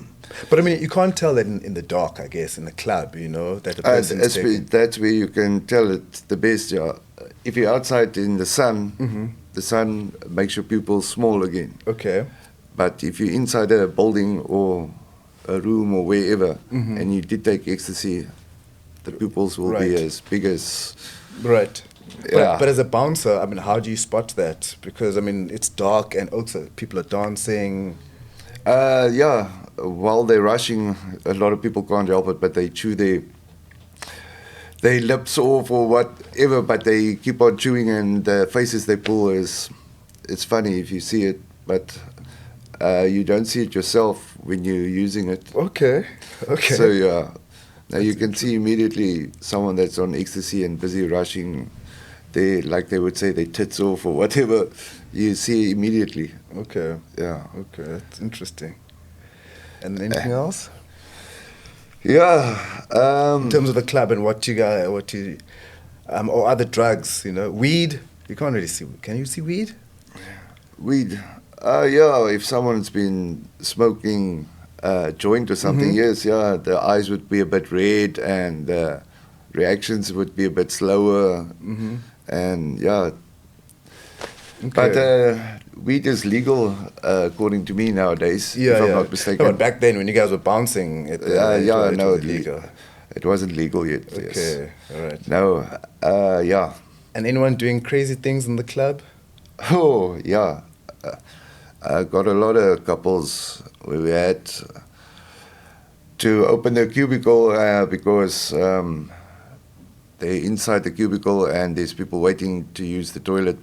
But I mean, you can't tell that in the dark, I guess, in the club, you know, that a person's taking. That's where you can tell it the best. Yeah. If you're outside in the sun, the sun makes your pupils small again. Okay. But if you're inside a building or a room or wherever, and you did take ecstasy, the pupils will be Right. as big as. Right. Yeah. But as a bouncer, I mean, how do you spot that? Because, I mean, it's dark and also people are dancing. Yeah, while they're rushing, a lot of people can't help it, but they chew their lips off or whatever, but they keep on chewing, and the faces they pull it's funny if you see it, but you don't see it yourself when you're using it. Okay. So yeah, now you can see immediately someone that's on ecstasy and busy rushing. Like they would say, they tits off or whatever. You see immediately. Okay. Yeah. Okay, that's interesting. And anything else? Yeah. In terms of the club and or other drugs, you know, weed. You can't really see. Can you see weed? Weed. Yeah, if someone's been smoking a joint or something, yes, yeah, the eyes would be a bit red and the reactions would be a bit slower. And yeah. Okay. But weed is legal according to me nowadays, if I'm not mistaken. No, but back then when you guys were bouncing, it was illegal. It wasn't legal yet. Okay, Yes. all right. No, yeah. And anyone doing crazy things in the club? Oh, yeah. I got a lot of couples where we had to open their cubicle because they're inside the cubicle and there's people waiting to use the toilet,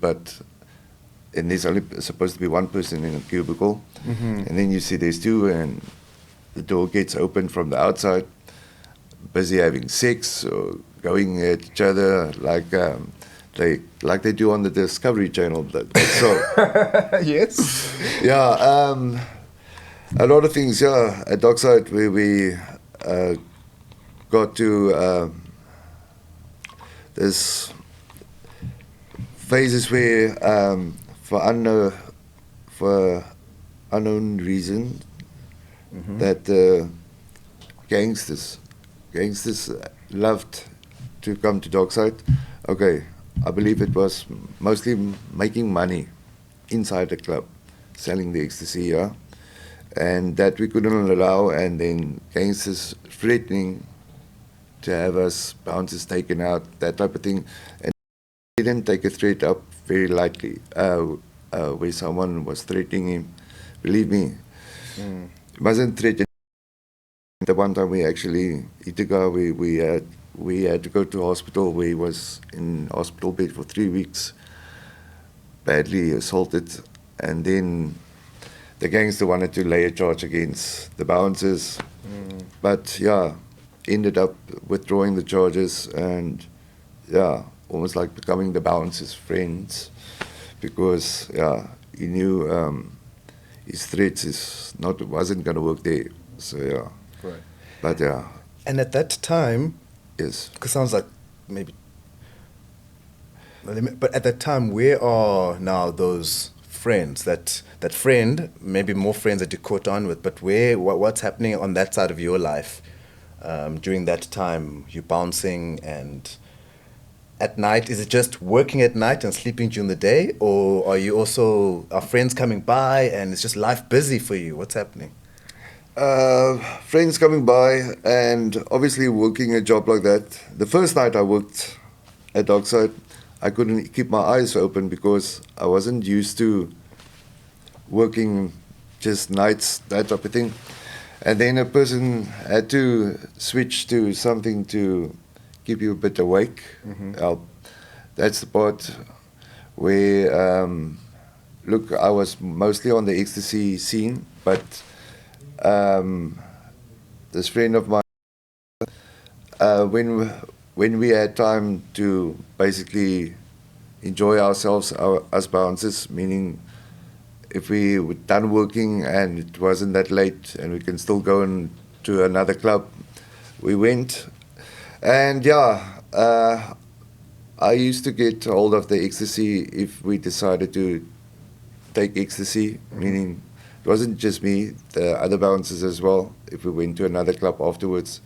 and there's only supposed to be one person in a cubicle. And then you see there's two and the door gets opened from the outside, busy having sex or going at each other like they do on the Discovery Channel. So Yes. yeah, a lot of things. Yeah, at Dockside where we got to there's phases where for unknown reason that gangsters loved to come to Dockside. Okay, I believe it was mostly making money inside the club, selling the ecstasy, yeah, and that we couldn't allow, and then gangsters threatening to have us bouncers taken out, that type of thing. And he didn't take a threat up very lightly. Where someone was threatening him, believe me, it wasn't threatening. The one time we actually, Ithaca, we had to go to hospital where he was in hospital bed for 3 weeks, badly assaulted, and then the gangster wanted to lay a charge against the bouncers, but yeah, ended up withdrawing the charges and yeah, almost like becoming the bouncers' friends, because yeah, he knew his threats wasn't going to work there. So yeah, Right. but yeah, And at that time, yes. because sounds like maybe, but at that time, where are now those friends? That friend, maybe more friends that you caught on with, but what's happening on that side of your life during that time? You bouncing and at night, is it just working at night and sleeping during the day, or are friends coming by and it's just life busy for you? What's happening? Friends coming by and obviously working a job like that. The first night I worked at Dockside, I couldn't keep my eyes open because I wasn't used to working just nights, that type of thing. And then a person had to switch to something to keep you a bit awake. That's the part where, look, I was mostly on the ecstasy scene, but this friend of mine, when we had time to basically enjoy ourselves, us bouncers, meaning if we were done working and it wasn't that late and we can still go to another club, we went. And yeah, I used to get hold of the ecstasy if we decided to take ecstasy, meaning it wasn't just me, the other bouncers as well. If we went to another club afterwards,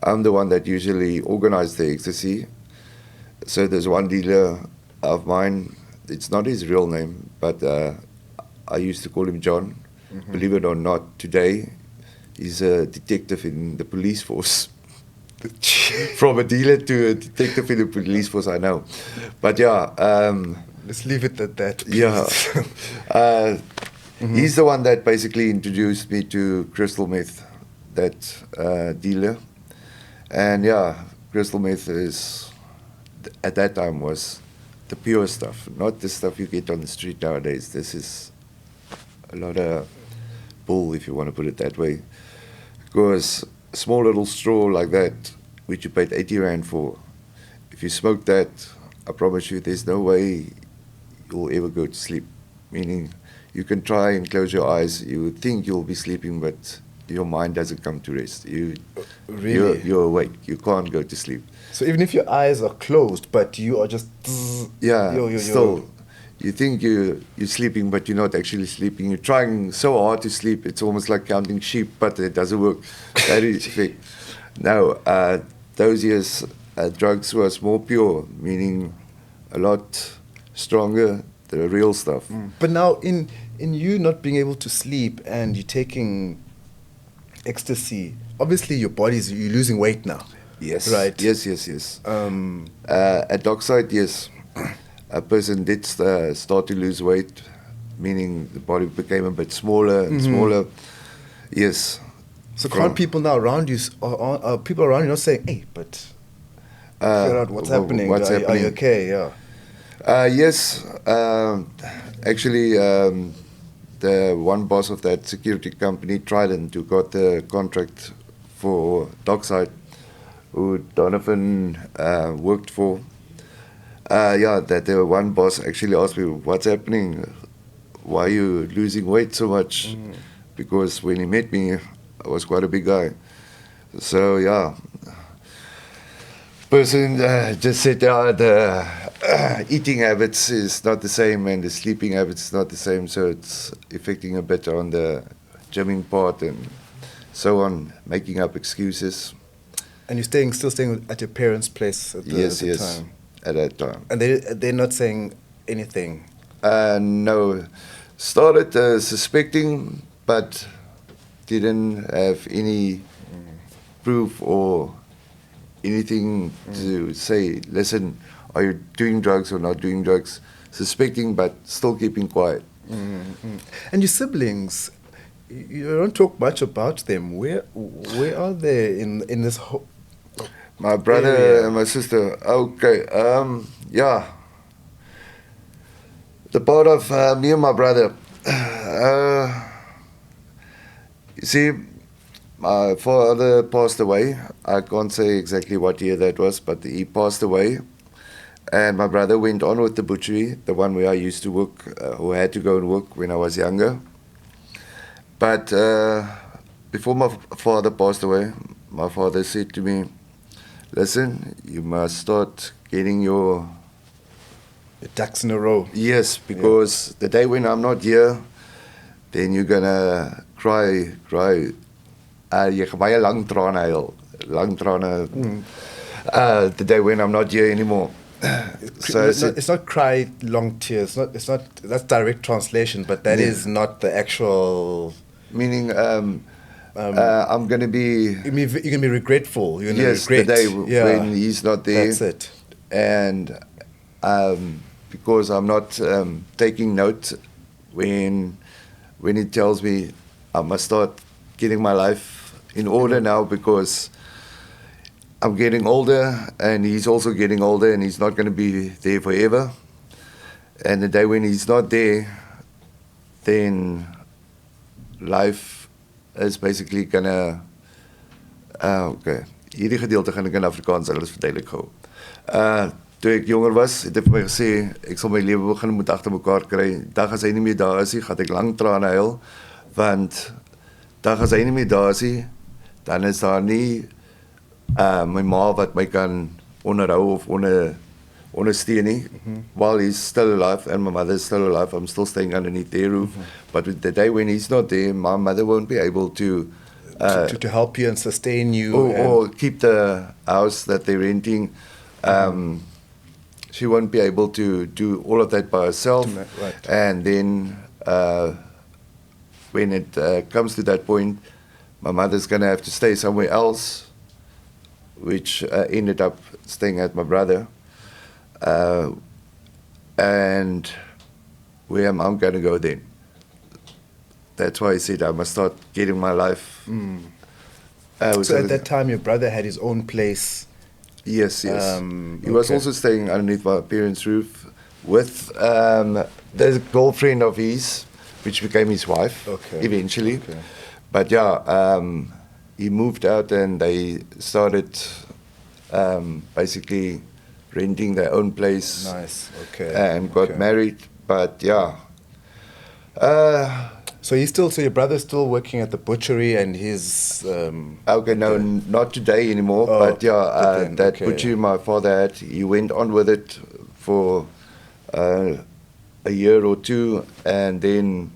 I'm the one that usually organized the ecstasy. So there's one dealer of mine, it's not his real name, but I used to call him John. Believe it or not, today he's a detective in the police force. From a dealer to a detective in the police force, I know. But yeah. Let's leave it at that. Yeah. He's the one that basically introduced me to crystal meth, that dealer. And yeah, crystal meth at that time was the pure stuff, not the stuff you get on the street nowadays. This is a lot of bull, if you want to put it that way. Because a small little straw like that, which you paid 80 Rand for, if you smoke that, I promise you there's no way you'll ever go to sleep. Meaning, you can try and close your eyes, you would think you'll be sleeping, but your mind doesn't come to rest. Really? You're awake, you can't go to sleep. So even if your eyes are closed, but you are just... Still, you think you're sleeping, but you're not actually sleeping. You're trying so hard to sleep, it's almost like counting sheep, but it doesn't work. That is fake. Now, those years, drugs was more pure, meaning a lot stronger, the real stuff. But now, in you not being able to sleep and you're taking ecstasy, obviously you're losing weight now. Yes. Right. Yes. At Dockside, yes. A person did start to lose weight, meaning the body became a bit smaller and smaller. Yes. So can't people now around you, are people around you not saying, hey, but figure out what's happening? Are you okay? Yeah. Yes. Actually, the one boss of that security company, Trident, who got the contract for Dockside, who Donovan worked for, that the one boss actually asked me, what's happening? Why are you losing weight so much? Because when he met me, I was quite a big guy. So, yeah. Person just said, the eating habits is not the same and the sleeping habits is not the same, so it's affecting a bit on the gymming part and so on, making up excuses. And you're still staying at your parents' place at the time? At that time. And they're not saying anything? No. Started suspecting, but didn't have any proof or anything to say, listen, are you doing drugs or not doing drugs? Suspecting, but still keeping quiet. And your siblings, you don't talk much about them. Where are they in this whole... My brother area? and my sister. Okay. Yeah. The part of me and my brother. You see, my father passed away. I can't say exactly what year that was, but he passed away. And my brother went on with the butchery, the one where I used to work, who had to go and work when I was younger. But before my father passed away, my father said to me, listen, you must start getting your ducks in a row. Yes, because the day when I'm not here, then you're gonna cry. Jy gaan baie lang trane huil. Lang trane. The day when I'm not here anymore. So it's not cry long tears. It's not. That's direct translation, but that is not the actual. Meaning, I'm gonna be. You're gonna be regretful. You're gonna regret. The day when he's not there. That's it. And because I'm not taking note when he tells me I must start getting my life in order now because I'm getting older and he's also getting older and he's not going to be there forever. And the day when he's not there, then life is basically going to... okay, hierdie gedeelte gaan ek in Afrikaans, hulle is verduidelik gou. Toe ek jonger was, het hy vir my gesê, ek sal my lewe begin moet agter mekaar kry. Dag as hy nie meer daar is nie, gaan ek lang trane huil, want dag as hy nie meer daar is nie, dan is daar nie my ma wat my kan onderhou of ondersteun nie. While he's still alive and my mother is still alive, I'm still staying underneath their roof. But with the day when he's not there, my mother won't be able to help you and sustain you. Or keep the house that they're renting. She won't be able to do all of that by herself. Right. And then when it comes to that point, my mother's going to have to stay somewhere else, which ended up staying at my brother. And where am I going to go then? That's why I said I must start getting my life. So at that time, your brother had his own place. Yes. He was also staying underneath my parents' roof with the girlfriend of his, which became his wife eventually. Okay. But he moved out and they started basically renting their own place. Nice. Okay. And got married. But so your brother's still working at the butchery and his... no, not today anymore, but that butchery my father had, he went on with it for a year or two and then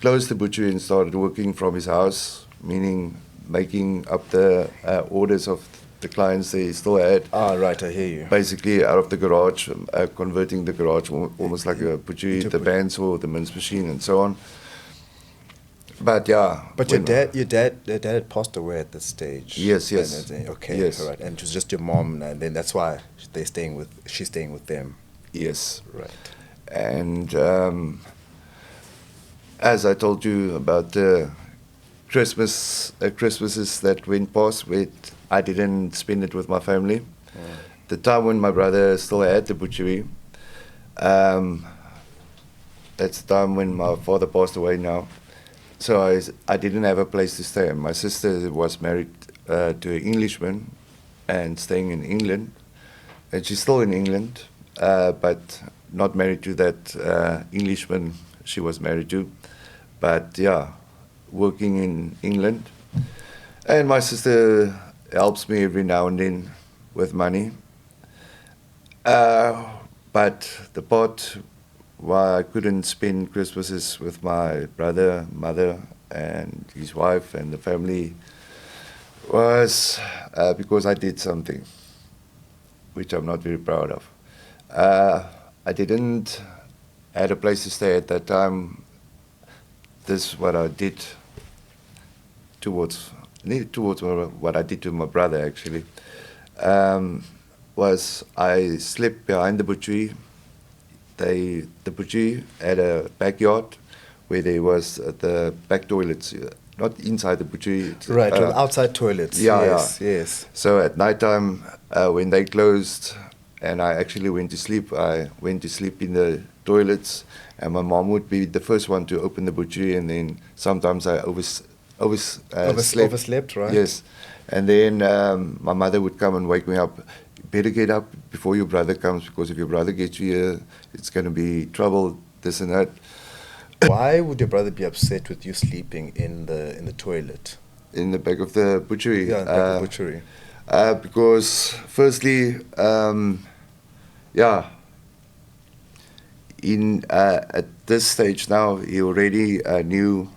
closed the butchery and started working from his house, meaning making up the orders of the clients they still had. Right, I hear you. Basically out of the garage, converting the garage almost like a butchery, the bandsaw, the mince machine and so on. But But your dad had passed away at this stage. Yes. Okay, yes. All right. And it was just your mom, and then that's why she's staying with them. Yes. Right. And as I told you about the Christmases that went past with, I didn't spend it with my family. The time when my brother still had the butchery, that's the time when my father passed away now. So I didn't have a place to stay. My sister was married to an Englishman and staying in England. And she's still in England, but not married to that Englishman she was married to. But working in England. And my sister helps me every now and then with money. But the part why I couldn't spend Christmases with my brother, mother, and his wife and the family was because I did something which I'm not very proud of. I didn't have a place to stay at that time. This is what I did towards what I did to my brother actually, was I slept behind the butchery. The butchery had a backyard where there was the back toilets, not inside the butchery. Right, outside toilets. Yes. So at night time, when they closed and I actually went to sleep, I went to sleep in the toilets and my mom would be the first one to open the butchery and then sometimes I overslept, right? Yes. And then my mother would come and wake me up. You better get up before your brother comes because if your brother gets you here, it's going to be trouble, this and that. Why would your brother be upset with you sleeping in the toilet? In the back of the butchery? Yeah, in the back of the butchery. Because firstly, at this stage now, he already knew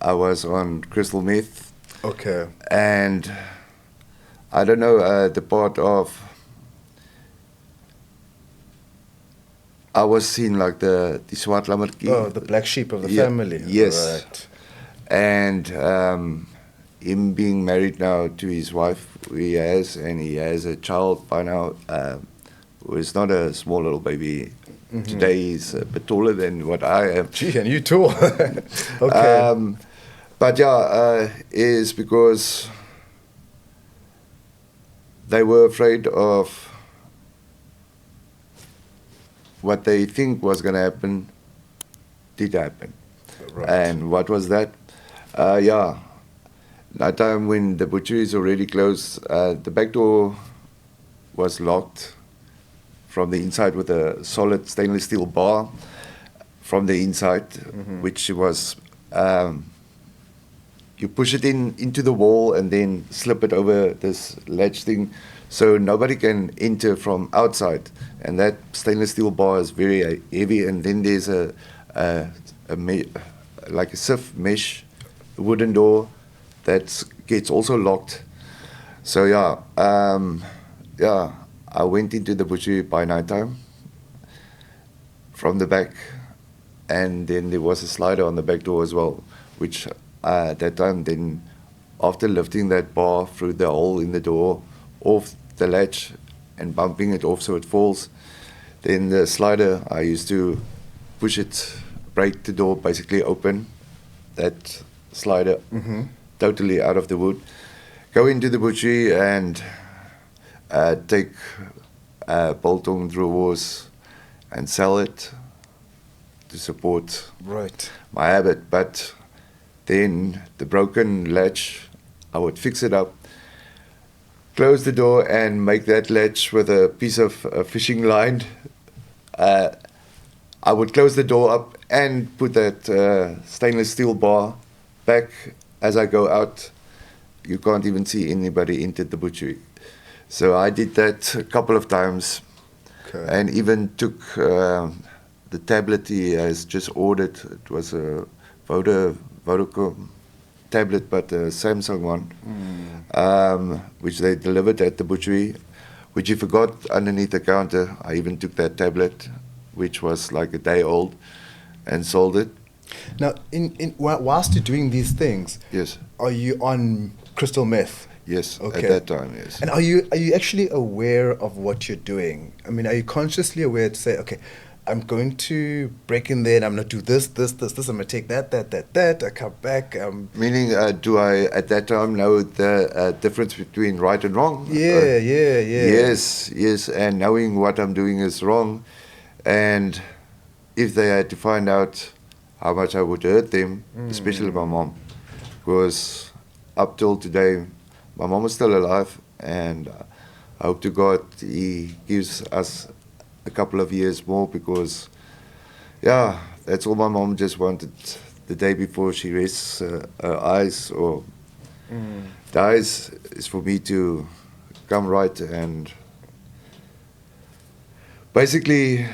I was on crystal meth. Okay. And I don't know, the part of, I was seen like the swart lammertjie. Oh, the black sheep of the family. Yes. Right. And him being married now to his wife, he has a child by now, who is not a small little baby. Today he's a bit taller than what I am. Gee, and you too. Okay. But yeah, is because they were afraid of what they think was going to happen did happen. Right. And what was that? Yeah, that time when the butchery is already closed, the back door was locked from the inside with a solid stainless steel bar from the inside, which was, you push it into the wall and then slip it over this latch thing so nobody can enter from outside. And that stainless steel bar is very heavy, and then there's like a SIF mesh wooden door that gets also locked. So yeah, I went into the butchery by night time from the back, and then there was a slider on the back door as well, which at that time, then after lifting that bar through the hole in the door off the latch and bumping it off so it falls, then the slider, I used to push it, break the door basically open, that slider totally out of the wood, go into the butchery and take biltong drawers and sell it to support Right. my habit. But then the broken latch, I would fix it up, close the door and make that latch with a piece of fishing line. I would close the door up and put that stainless steel bar back as I go out. You can't even see anybody entered the butchery. So I did that a couple of times, and even took the tablet he has just ordered. It was a Vodacom tablet, but a Samsung one, which they delivered at the butchery, which he forgot underneath the counter. I even took that tablet, which was like a day old, and sold it. Now, whilst you're doing these things, Yes, are you on crystal meth? yes, Okay. at that time, yes. And are you actually aware of what you're doing? I mean, are you consciously aware to say, okay, I'm going to break in there and I'm going to do this. I'm going to take that. I come back. Meaning, do I at that time know the difference between right and wrong? Yeah. Yes, and knowing what I'm doing is wrong. And if they had to find out how much I would hurt them, especially my mom, because up till today, my mom is still alive, and I hope to God he gives us a couple of years more, because, yeah, that's all my mom just wanted the day before she rests her eyes or dies, is for me to come right and basically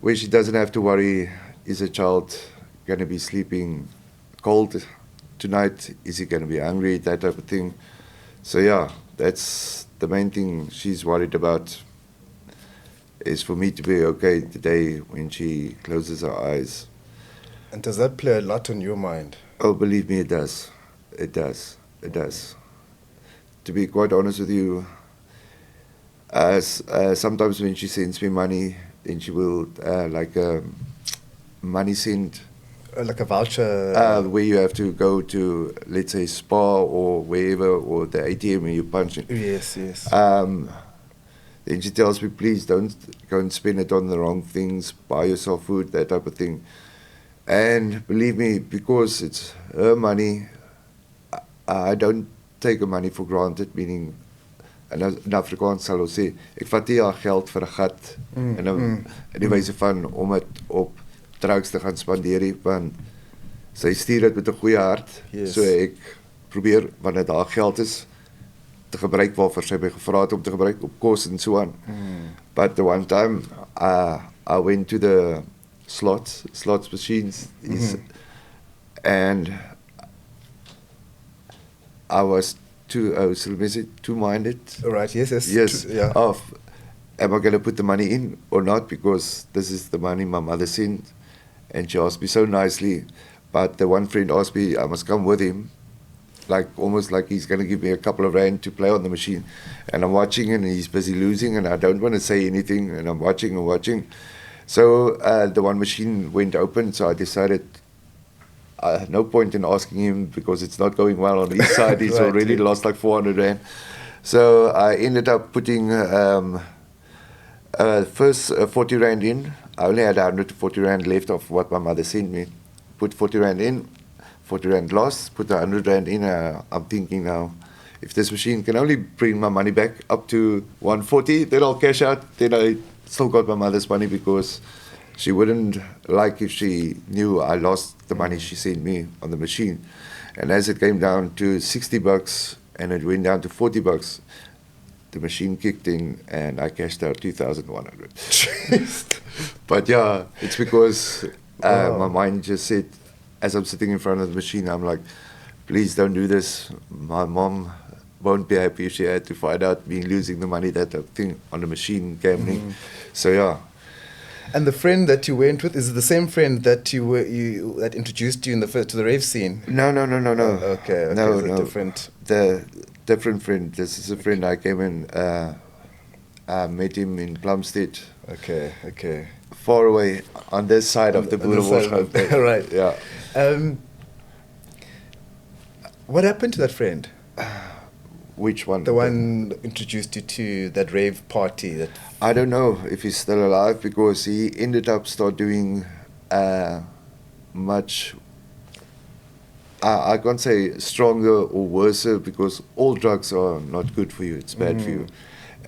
where she doesn't have to worry, is a child going to be sleeping cold tonight? Is he going to be hungry? That type of thing. So yeah, that's the main thing she's worried about, is for me to be okay the day when she closes her eyes. And does that play a lot on your mind? Oh, believe me, it does. It does. It does. To be quite honest with you, sometimes when she sends me money, then she will, like a money send, Like a voucher? where you have to go to, let's say, Spa or wherever, or the ATM where you punch it. Yes. Then she tells me, please don't go and spend it on the wrong things, buy yourself food, that type of thing. And believe me, because it's her money, I don't take her money for granted, meaning, in Afrikaans sal ons sê, ek vat nie haar geld vir 'n gat in die wyse van om dit op drugs te gaan spandeer nie, want sy stuur dit met 'n goeie hart. Yes. So ek probeer, wanneer dit haar geld is, te gebruik waarvoor sy my gevra het om te gebruik, op kos en so aan. But the one time I went to the slots machines, and I was two-minded. Right, yes. Yes, Yeah. of am I going to put the money in or not, because this is the money my mother sent, and she asked me so nicely, but the one friend asked me I must come with him, like almost like he's going to give me a couple of rand to play on the machine, and I'm watching and he's busy losing, and I don't want to say anything, and I'm watching. So the one machine went open, so I decided no point in asking him because it's not going well on his side. He's Right, already yeah. lost like 400 rand. So I ended up putting first 40 rand in. I only had 140 rand left of what my mother sent me. Put 40 rand in, 40 rand lost, put 100 rand in. I'm thinking now, if this machine can only bring my money back up to 140, then I'll cash out. Then I still got my mother's money because she wouldn't like if she knew I lost the money she sent me on the machine. And as it came down to 60 bucks and it went down to 40 bucks, the machine kicked in and I cashed out 2,100. But yeah, it's because my mind just said, as I'm sitting in front of the machine, I'm like, please don't do this. My mom won't be happy if she had to find out me losing the money that thing on the machine gambling. So yeah. And the friend that you went with, is it the same friend that that introduced you in the first to the rave scene? No. Okay, No, it's a no. different. The different friend. This is a friend I came in. I met him in Plumstead, Okay. far away on this side of the On this side boulevard. of the- right. Yeah. What happened to that friend? Which one? The one introduced you to that rave party. That I don't know if he's still alive because he ended up start doing much. I can't say stronger or worse because all drugs are not good for you. It's bad for you.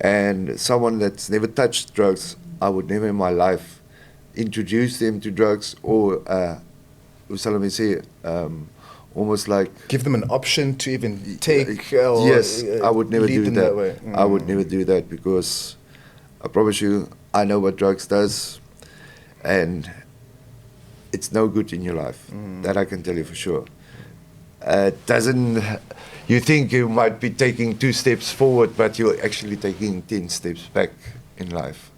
And someone that's never touched drugs, I would never in my life introduce them to drugs or, hoe sal ek sê, almost like. give them an option to even take. Or, Yes, I would never lead do them that. way. I would never do that because I promise you, I know what drugs does, and it's no good in your life. That I can tell you for sure. Doesn't. You think you might be taking 2 steps forward, but you're actually taking 10 steps back in life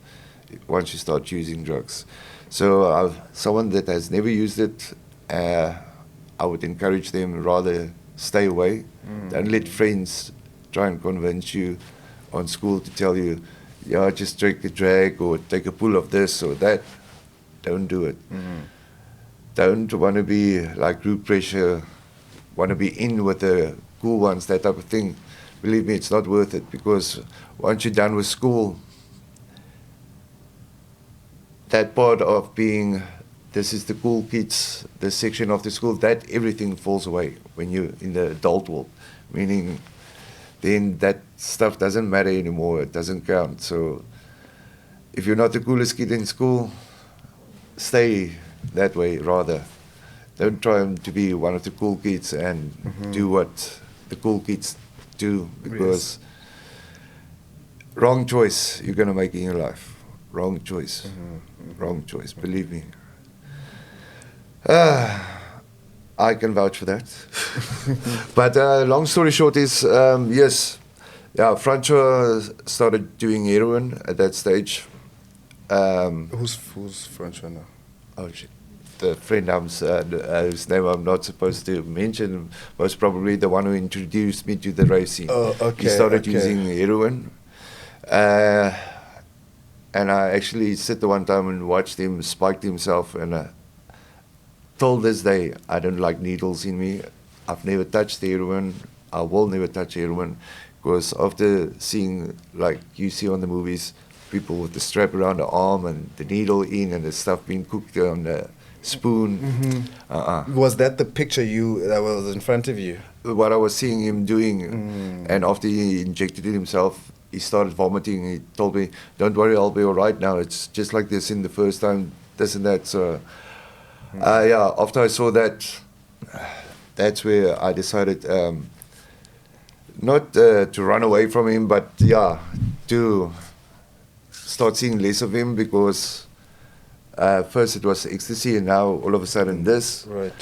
once you start using drugs. So someone that has never used it, I would encourage them rather stay away. Don't let friends try and convince you on school to tell you, yeah, just take a drag or take a pull of this or that. Don't do it. Don't want to be like group pressure, want to be in with the cool ones, that type of thing. Believe me, it's not worth it because once you're done with school, that part of being, this is the cool kids, this section of the school, that everything falls away when you're in the adult world. Meaning, then that stuff doesn't matter anymore, it doesn't count. So, if you're not the coolest kid in school, stay that way rather. Don't try to be one of the cool kids and do what the cool kids do because wrong choice you're going to make in your life. Wrong choice. Wrong choice, believe me. I can vouch for that. But long story short is, yes, yeah, Francois started doing heroin at that stage. Who's French right now? Oh shit. The friend whose name I'm not supposed to mention, was probably the one who introduced me to the rave scene. Oh, okay. He started okay. using heroin. And I actually sat there one time and watched him spike himself. And till this day, I don't like needles in me. I've never touched heroin. I will never touch heroin. Because after seeing, like you see on the movies, people with the strap around the arm and the needle in and the stuff being cooked on the spoon. Was that the picture that was in front of you? What I was seeing him doing, and after he injected it himself, he started vomiting. He told me, "Don't worry, I'll be all right now. It's just like this in the first time, this and that." So, yeah, after I saw that, that's where I decided not to run away from him, but yeah, to start seeing less of him because first it was ecstasy and now all of a sudden this. Right.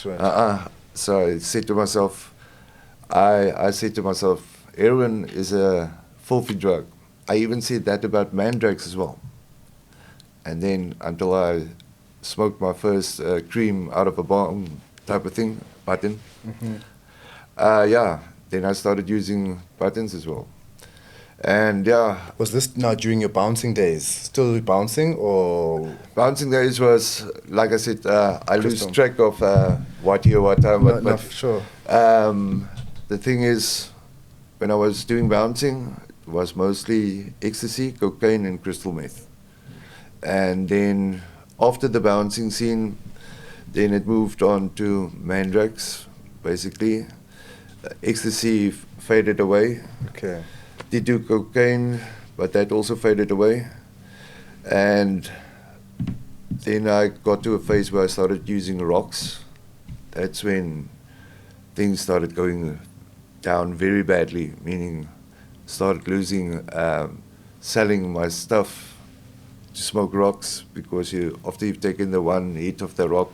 So I said to myself, I said to myself, heroin is a filthy drug. I even said that about man drugs as well. And then until I smoked my first cream out of a bomb type of thing, button. Yeah, then I started using buttons as well. And yeah, Was this now during your bouncing days? Still bouncing or? bouncing days was, like I said, I lose Crystal. track of what year, what time. No, no, sure. The thing is, when I was doing bouncing, it was mostly ecstasy, cocaine, and crystal meth. And then after the bouncing scene, then it moved on to mandrax, basically. Ecstasy faded away. Okay. Did do cocaine, but that also faded away. And then I got to a phase where I started using rocks. That's when things started going down very badly, meaning started losing, selling my stuff to smoke rocks, because after you've taken the one hit of the rock,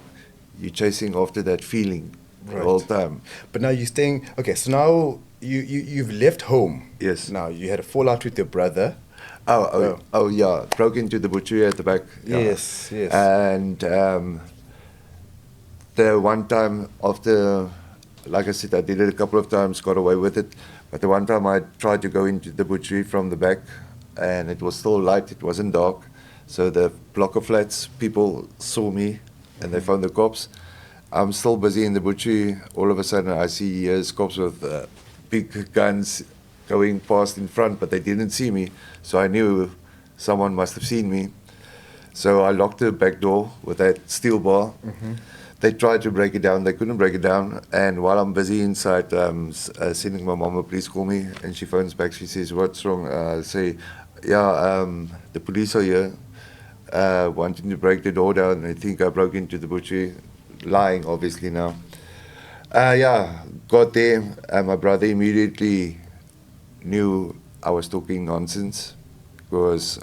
you're chasing after that feeling the whole time. But now you're staying. Okay, so now you've left home. Yes. Now you had a fallout with your brother. Oh yeah, broke into the butchery at the back. Yeah. Yes, yes. And the one time after, like I said, I did it a couple of times, got away with it. But the one time I tried to go into the butchery from the back, and it was still light, it wasn't dark. So the block of flats, people saw me, and they phoned the cops. I'm still busy in the butchery. All of a sudden, I see cops with big guns going past in front, but they didn't see me. So I knew someone must have seen me. So I locked the back door with that steel bar. Mm-hmm. They tried to break it down. They couldn't break it down. And while I'm busy inside, sending my mom, please call me. And she phones back. She says, what's wrong? I say, yeah, the police are here wanting to break the door down. They think I broke into the butchery. Lying, obviously, now. Yeah, got there. My brother immediately knew I was talking nonsense, because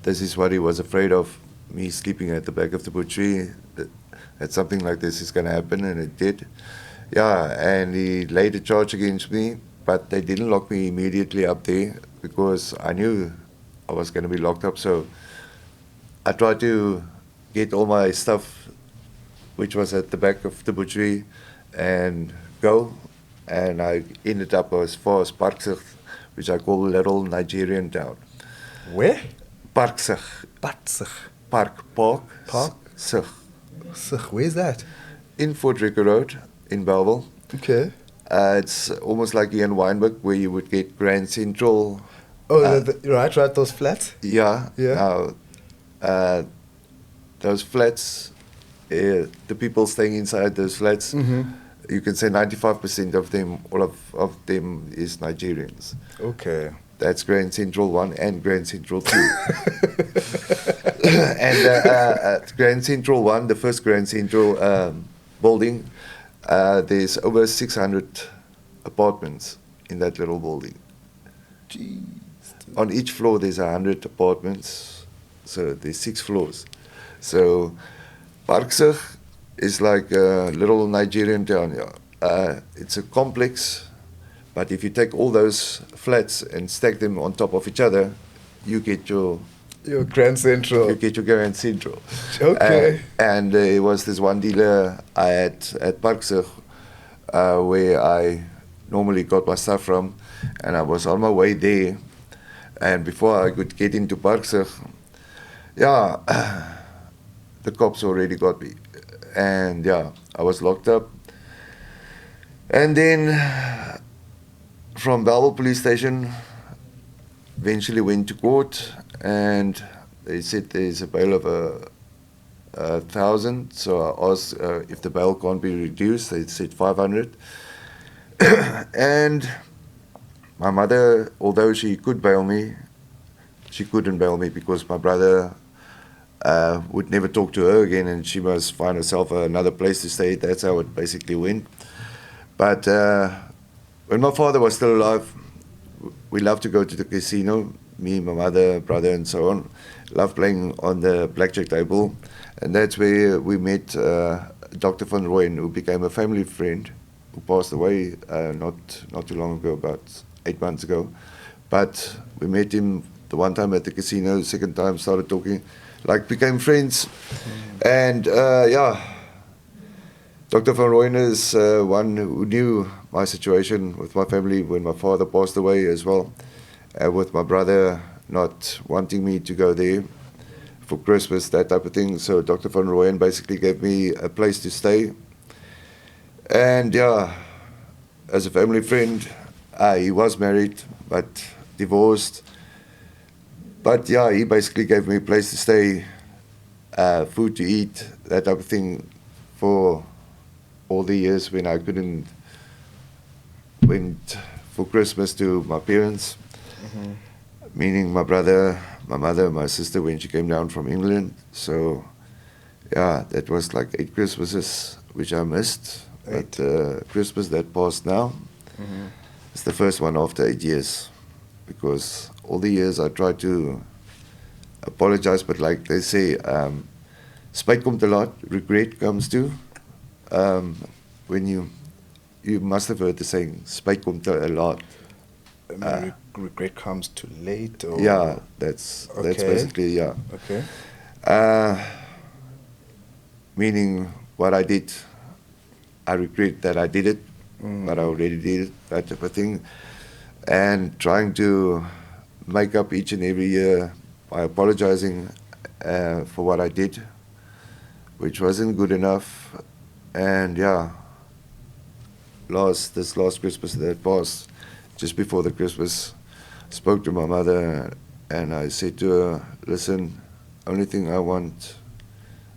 this is what he was afraid of, me sleeping at the back of the butchery, that something like this is going to happen, and it did. Yeah, and he laid a charge against me, but they didn't lock me immediately up there, because I knew I was going to be locked up. So I tried to get all my stuff, which was at the back of the butchery, and go. And I ended up as far as Parksig, which I call a little Nigerian town. Where? Parksig. Patsig. Park. Sig. Where's that? In Fort Ricker Road, in Bellville. Okay. It's almost like here in Wynberg, where you would get Grand Central. Oh, right, those flats? Yeah. Yeah. Now, those flats, the people staying inside those flats, you can say 95% of them, all of them is Nigerians. Okay. That's Grand Central 1 and Grand Central 2. And Grand Central 1, the first Grand Central building, there's over 600 apartments in that little building. Jeez. On each floor, there's 100 apartments, so there's 6 floors. So Parksig is like a little Nigerian town. Yeah. It's a complex, but if you take all those flats and stack them on top of each other, you get your Grand Central. You get your Grand Central. Okay. And it was this one dealer I had at Parksig, where I normally got my stuff from, and I was on my way there. And before I could get into Parksig, yeah, the cops already got me. And yeah, I was locked up. And then from Bellville Police Station, eventually went to court, and they said there's a bail of 1,000. So I asked if the bail can't be reduced. They said 500. And my mother, although she could bail me, she couldn't bail me because my brother would never talk to her again, and she must find herself another place to stay. That's how it basically went. But when my father was still alive, we loved to go to the casino, me, my mother, brother, and so on. Loved playing on the blackjack table. And that's where we met Dr. Van Rooyen, who became a family friend, who passed away not too long ago, about 8 months ago. But we met him the one time at the casino, the second time started talking, like became friends. And yeah, Dr. Van Rooyen is one who knew my situation with my family when my father passed away as well, with my brother not wanting me to go there for Christmas, that type of thing. So Dr. Van Rooyen basically gave me a place to stay. And yeah, as a family friend, he was married but divorced. But yeah, he basically gave me a place to stay, food to eat, that type of thing, for all the years when I couldn't went for Christmas to my parents, meaning my brother, my mother, my sister when she came down from England. So yeah, that was like 8 Christmases which I missed. But Christmas that passed now, it's the first one after 8 years, because all the years I tried to apologize, but like they say, spijt komt te laat, regret comes too. When you must have heard the saying, spijt komt te laat. Regret comes too late? Or? Yeah, that's basically, yeah. Okay. Meaning what I did, I regret that I did it, but I already did it, that type of thing. And trying to make up each and every year by apologizing for what I did, which wasn't good enough. And yeah, this last Christmas that passed, just before the Christmas, spoke to my mother and I said to her, listen, only thing I want,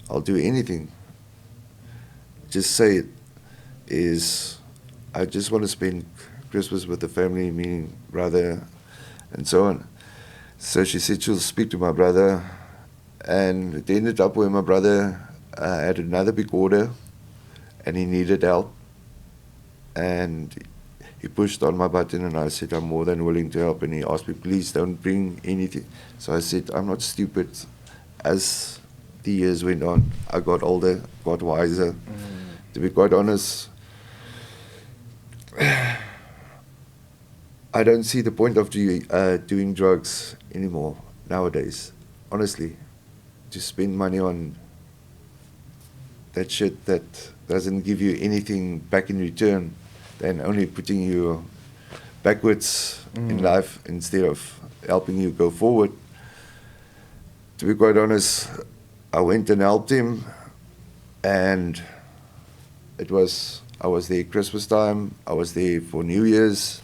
I'll do anything, just say it, is I just want to spend Christmas with the family, meaning brother and so on. So she said she'll speak to my brother, and it ended up where my brother had another big order and he needed help, and he pushed on my button and I said I'm more than willing to help, and he asked me please don't bring anything. So I said I'm not stupid. As the years went on, I got older, got wiser. To be quite honest, I don't see the point of doing drugs anymore nowadays, honestly. To spend money on that shit that doesn't give you anything back in return than only putting you backwards in life instead of helping you go forward. To be quite honest, I went and helped him, and I was there Christmas time, I was there for New Year's,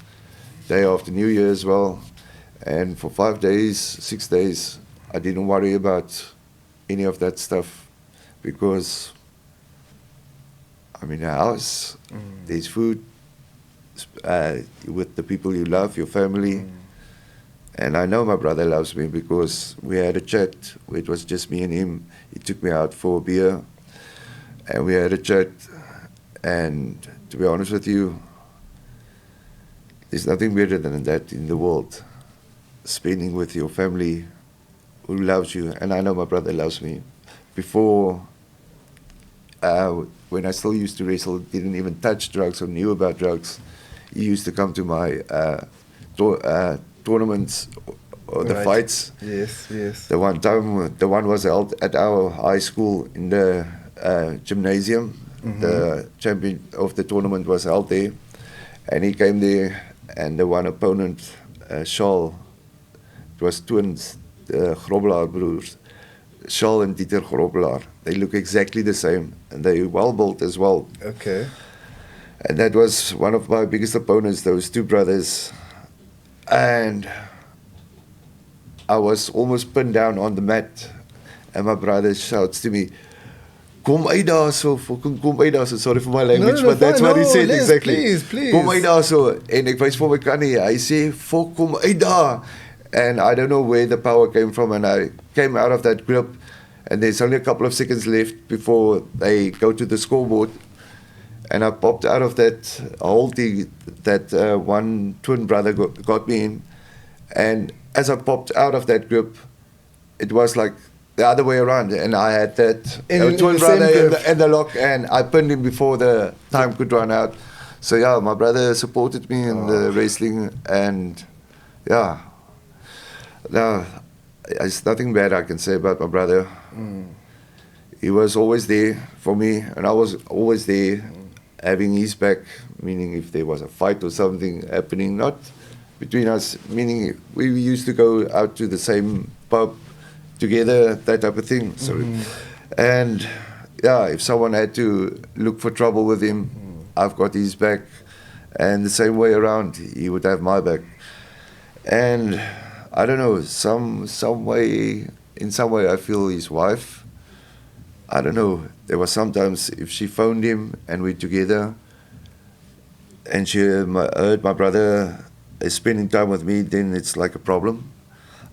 day after New Year as well, and for 5 days, 6 days, I didn't worry about any of that stuff, because I'm in a house, there's food, with the people you love, your family, and I know my brother loves me because we had a chat where it was just me and him. He took me out for a beer, and we had a chat, and to be honest with you, there's nothing better than that in the world, spending with your family who loves you. And I know my brother loves me. Before, when I still used to wrestle, didn't even touch drugs or knew about drugs, he used to come to my tournaments or the fights. Yes, yes. The one was held at our high school in the gymnasium. The champion of the tournament was held there, and he came there, and the one opponent, Charles, it was twins, the Grobbelaar broers, Charles and Dieter Grobbelaar. They look exactly the same, and they're well built as well. Okay. And that was one of my biggest opponents, those two brothers. And I was almost pinned down on the mat, and my brother shouts to me, kom uit daar so, fucking kom uit daar so. Sorry for my language, but that's what he said exactly. Please. Kom uit daar so. En ek wys vir my kan nie. Hy sê, fuck, kom uit daar. And I don't know where the power came from, and I came out of that grip, and there's only a couple of seconds left before they go to the scoreboard. And I popped out of that whole thing that one twin brother got me in. And as I popped out of that grip, it was like the other way around. And I had that twin brother in the lock, and I pinned him before the time could run out. So yeah, my brother supported me in the wrestling, and yeah. Now, there's nothing bad I can say about my brother. he was always there for me, and I was always there, having his back, meaning if there was a fight or something happening, not between us, meaning we used to go out to the same pub together, that type of thing. So, and yeah, if someone had to look for trouble with him, I've got his back, and the same way around, he would have my back. And I don't know, in some way, I feel his wife. I don't know. There was sometimes if she phoned him and we're together, and she heard my brother is spending time with me, then it's like a problem.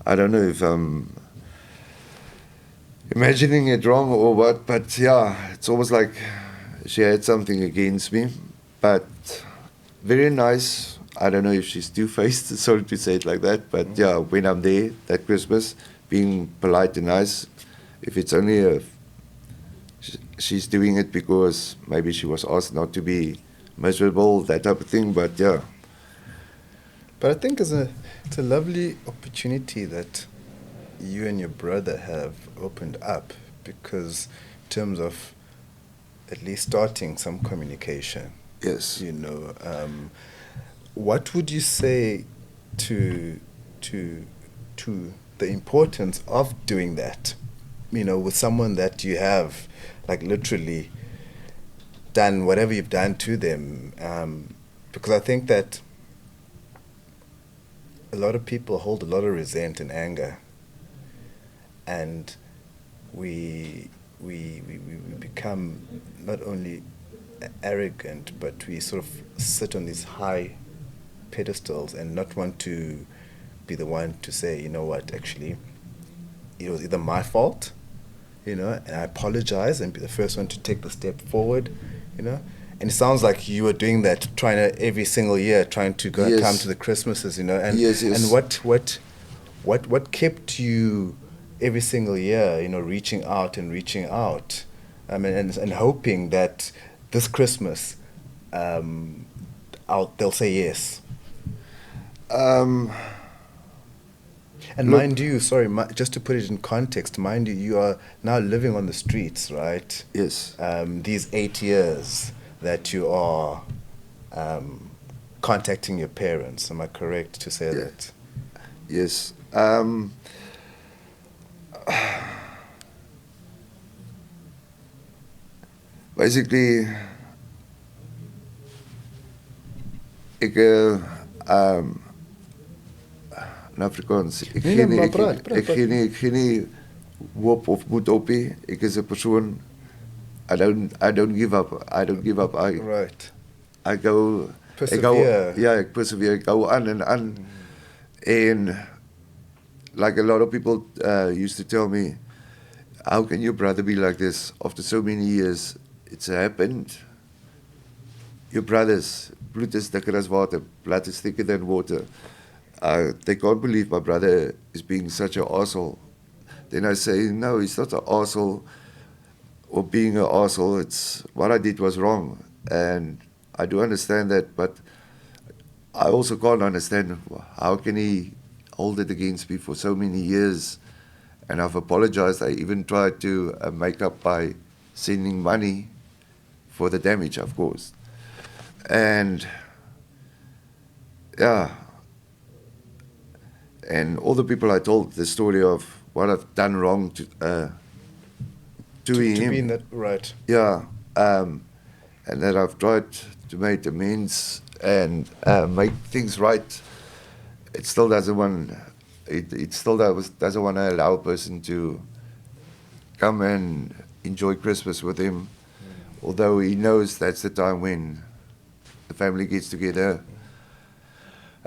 I don't know if I'm imagining it wrong or what, but yeah, it's almost like she had something against me. But very nice. I don't know if she's two-faced, sorry to say it like that, but yeah, when I'm there that Christmas, being polite and nice, if it's only she's doing it because maybe she was asked not to be miserable, that type of thing, but yeah. But I think it's a lovely opportunity that you and your brother have opened up, because in terms of at least starting some communication. Yes. You know, what would you say to the importance of doing that? You know, with someone that you have, like, literally done whatever you've done to them, because I think that a lot of people hold a lot of resent and anger, and we become not only arrogant, but we sort of sit on these high pedestals and not want to be the one to say, you know what, actually, it was either my fault, you know, and I apologize and be the first one to take the step forward, you know. And it sounds like you were doing that, trying to every single year, trying to go Yes. come to the Christmases, you know. And Yes. and what kept you every single year, you know, reaching out, I mean, and hoping that this Christmas, they'll say yes. And Look- mind you, sorry, just to put it in context, mind you, you are now living on the streets, right? Yes. These 8 years that you are contacting your parents, am I correct to say Yeah. that? Yes. Basically, ek in Afrikaans, ek Nee, gee nee, nie, maar ek, praat, praat, ek gee nie, ek gee nie hoop of moed op nie. Ek is 'n persoon, I don't give up. Right. I go, Persevere. ek persevere, ek hou aan en aan. And like a lot of people used to tell me, how can your brother be like this after so many years? It's happened. Your brothers, bloed is thicker as water, blood is thicker than water. They can't believe my brother is being such an arsehole. Then I say, no, he's not an arsehole or being an arsehole. It's what I did was wrong. And I do understand that, but I also can't understand how can he hold it against me for so many years. And I've apologized. I even tried to make up by sending money for the damage, of course. And yeah, and all the people I told the story of what I've done wrong to him. To be in that, right. Yeah, and that I've tried to make amends and make things right. It still doesn't want. It still doesn't want to allow a person to come and enjoy Christmas with him, although he knows that's the time when the family gets together.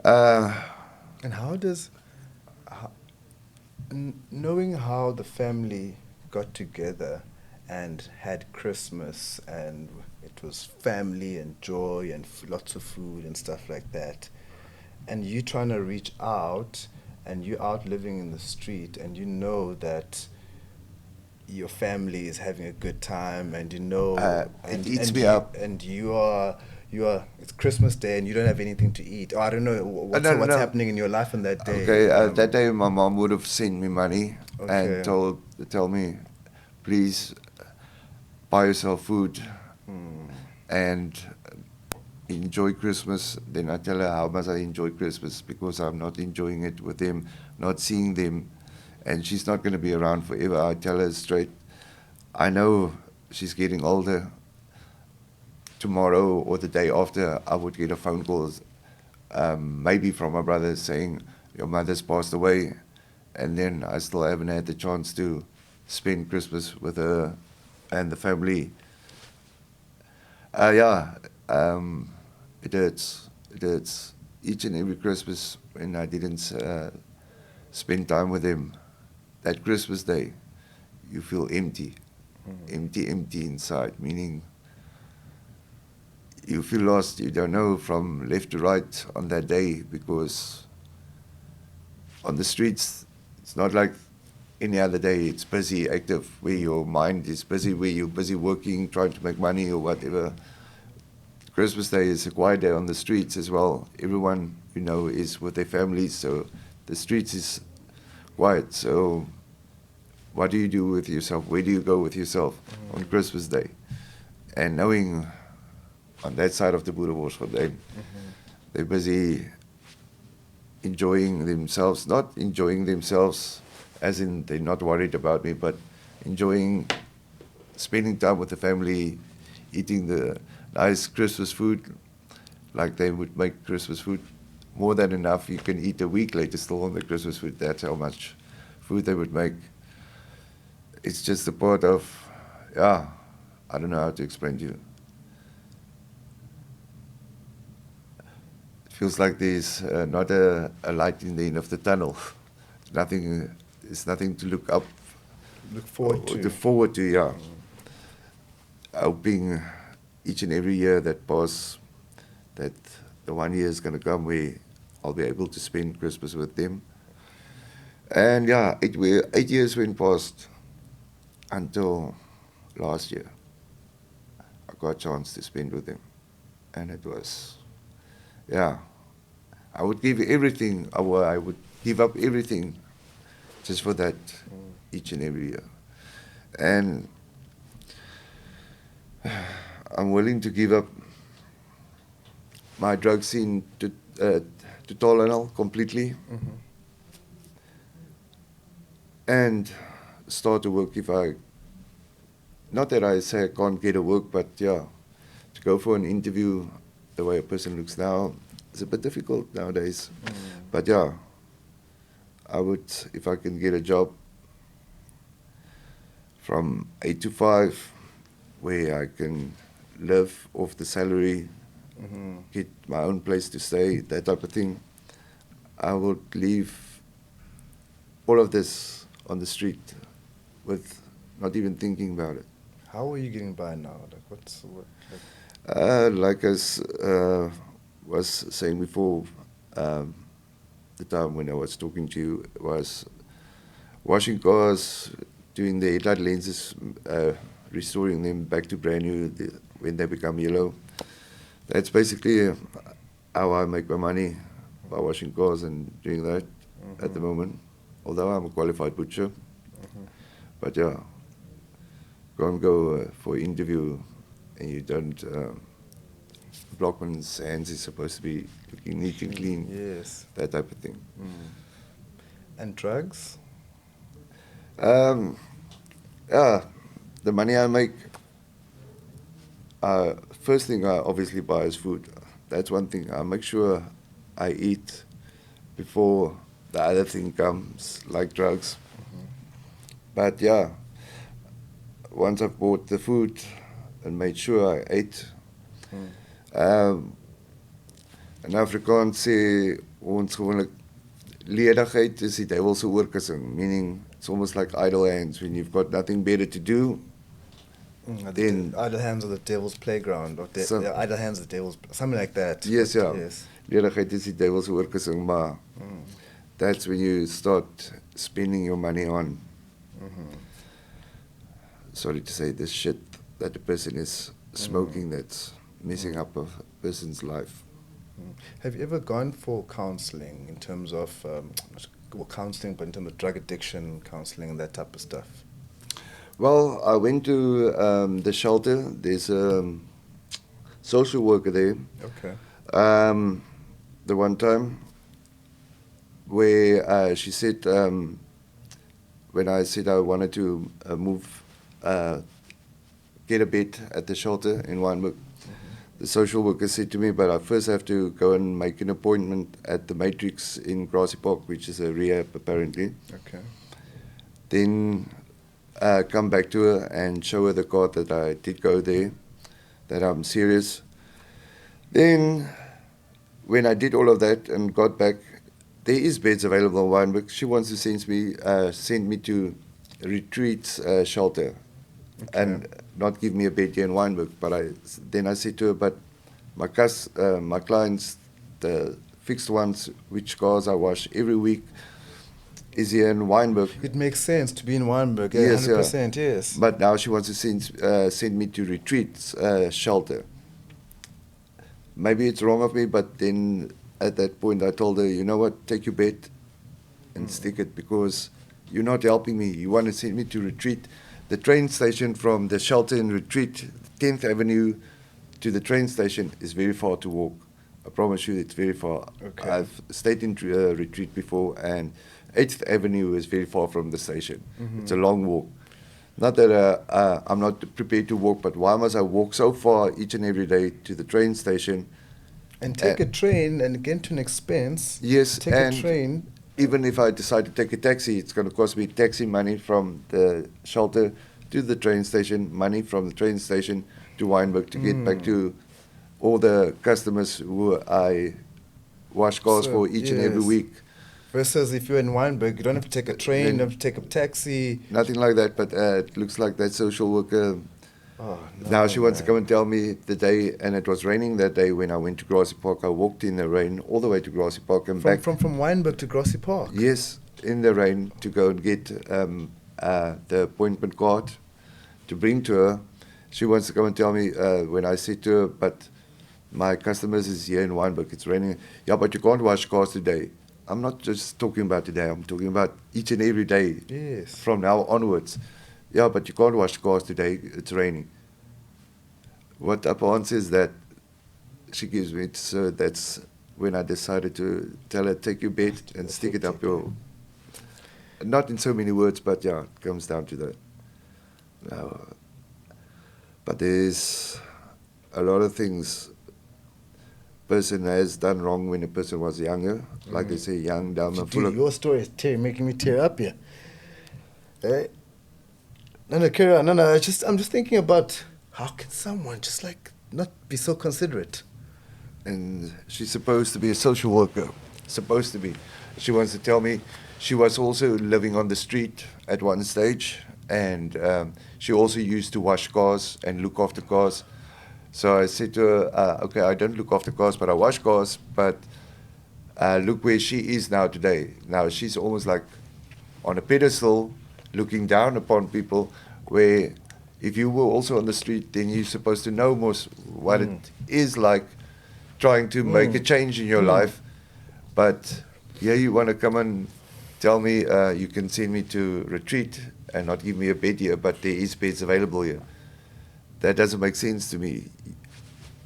And how does, knowing how the family got together and had Christmas, and it was family and joy and lots of food and stuff like that, and you trying to reach out, and you out living in the street, and you know that your family is having a good time, and you know, it eats me up. and you are, it's Christmas Day and you don't have anything to eat. Or I don't know what's No. happening in your life on that day. Okay, that day my mom would have sent me money Okay. and tell me, please, buy yourself food and enjoy Christmas, then I tell her how much I enjoy Christmas because I'm not enjoying it with them, not seeing them, and she's not going to be around forever. I tell her straight, I know she's getting older. Tomorrow or the day after, I would get a phone call, maybe from my brother saying, your mother's passed away, and then I still haven't had the chance to spend Christmas with her and the family. It hurts. It hurts. Each and every Christmas when I didn't spend time with them, that Christmas day, you feel empty, empty inside, meaning you feel lost. You don't know from left to right on that day because on the streets, it's not like any other day. It's busy, active, where your mind is busy, where you're busy working, trying to make money or whatever. Christmas Day is a quiet day on the streets as well. Everyone, is with their families, so the streets is quiet. So what do you do with yourself? Where do you go with yourself on Christmas Day? And knowing on that side of the boulevard for them, they're busy enjoying themselves, not enjoying themselves as in they're not worried about me, but enjoying spending time with the family, eating the nice Christmas food, like they would make Christmas food more than enough. You can eat a week later still on the Christmas food. That's how much food they would make. It's just a part of, I don't know how to explain to you. It feels like there's not a light in the end of the tunnel. There's nothing to look forward to, yeah. Hoping each and every year that the 1 year is going to come where I'll be able to spend Christmas with them. And 8 years went past until last year. I got a chance to spend with them. And it was, I would give everything, I would give up everything just for that each and every year. And I'm willing to give up my drug scene to Tolenol completely and start to work if I, not that I say I can't get a work, but to go for an interview the way a person looks now is a bit difficult nowadays. But I would, if I can get a job from 8 to 5 where I can live off the salary, get my own place to stay, that type of thing, I would leave all of this on the street with not even thinking about it. How are you getting by now? Like I was saying before, the time when I was talking to you, was washing cars, doing the headlight lenses, restoring them back to brand new when they become yellow. That's basically how I make my money, by washing cars and doing that at the moment. Although I'm a qualified butcher, but can't go for an interview and you don't. Blockman's hands is supposed to be looking neat and clean. Yes. That type of thing. And drugs? The money I make, first thing I obviously buy is food. That's one thing. I make sure I eat before the other thing comes, like drugs. But once I've bought the food and made sure I ate, in Afrikaans sê ons gewoonlik ledigheid is die duiwel se oorkussing, meaning it's almost like idle hands. When you've got nothing better to do, then idle hands are the devil's playground, or idle hands are the devil's, something like that. Yes. Ledigheid is die duiwel se oorkussing, maar that's when you start spending your money on, sorry to say, this shit that the person is smoking that's messing up a person's life. Have you ever gone for counseling in terms of, counseling, but in terms of drug addiction, counseling, and that type of stuff? Well, I went to the shelter. There's a social worker there. Okay. The one time where she said, when I said I wanted to move, get a bed at the shelter in Wynberg, the social worker said to me, but I first have to go and make an appointment at the Matrix in Grassy Park, which is a rehab apparently. Okay. Then come back to her and show her the card that I did go there, that I'm serious. Then, when I did all of that and got back, there is beds available in Wynberg. She wants to send me to a retreat shelter, and not give me a bed here in Wynberg. But then I said to her, but my clients, the fixed ones, which cars I wash every week, is here in Wynberg. It makes sense to be in Wynberg, Yes, 100%, yes. But now she wants to send me to retreat shelter. Maybe it's wrong of me, but then at that point I told her, you know what, take your bed and stick it, because you're not helping me. You want to send me to retreat. The train station from the shelter in retreat, 10th Avenue to the train station is very far to walk. I promise you it's very far. Okay. I've stayed in retreat before, and 8th Avenue is very far from the station. It's a long walk. Not that I'm not prepared to walk, but why must I walk so far each and every day to the train station? And take a train and get to an expense. Yes, Take and a train. even if I decide to take a taxi, it's going to cost me taxi money from the shelter to the train station, money from the train station to Wynberg to get back to all the customers who I wash cars So, for each and every yes. week. Versus if you're in Wynberg, you don't have to take a train, you don't have to take a taxi. Nothing like that, but it looks like that social worker, Oh, no, now she wants to man. come and tell me the day, and it was raining that day when I went to Grassy Park. I walked in the rain all the way to Grassy Park and back. From Wynberg to Grassy Park? Yes, in the rain to go and get the appointment card to bring to her. She wants to come and tell me when I said to her, but my customers is here in Wynberg, it's raining. Yeah, but you can't wash cars today. I'm not just talking about today, I'm talking about each and every day Yes. from now onwards. Yeah, but you can't wash cars today, it's raining. What upper answer is that she gives me, so that's when I decided to tell her, take your bed and stick it up your... Not in so many words, but yeah, it comes down to that. But there's a lot of things person has done wrong when a person was younger. Like they say, young, dumb, and full Dude, of... your story is making me tear up here. Eh? No, carry on. No, I'm just thinking about how can someone just like not be so considerate? And she's supposed to be a social worker. Supposed to be. She wants to tell me she was also living on the street at one stage, and she also used to wash cars and look after cars. So I said to her, okay, I don't look after cars, but I wash cars, but look where she is now today. Now she's almost like on a pedestal, looking down upon people, where if you were also on the street, then you're supposed to know most what it is like trying to make a change in your life. But here you want to come and tell me you can send me to retreat and not give me a bed here, but there is beds available here. That doesn't make sense to me.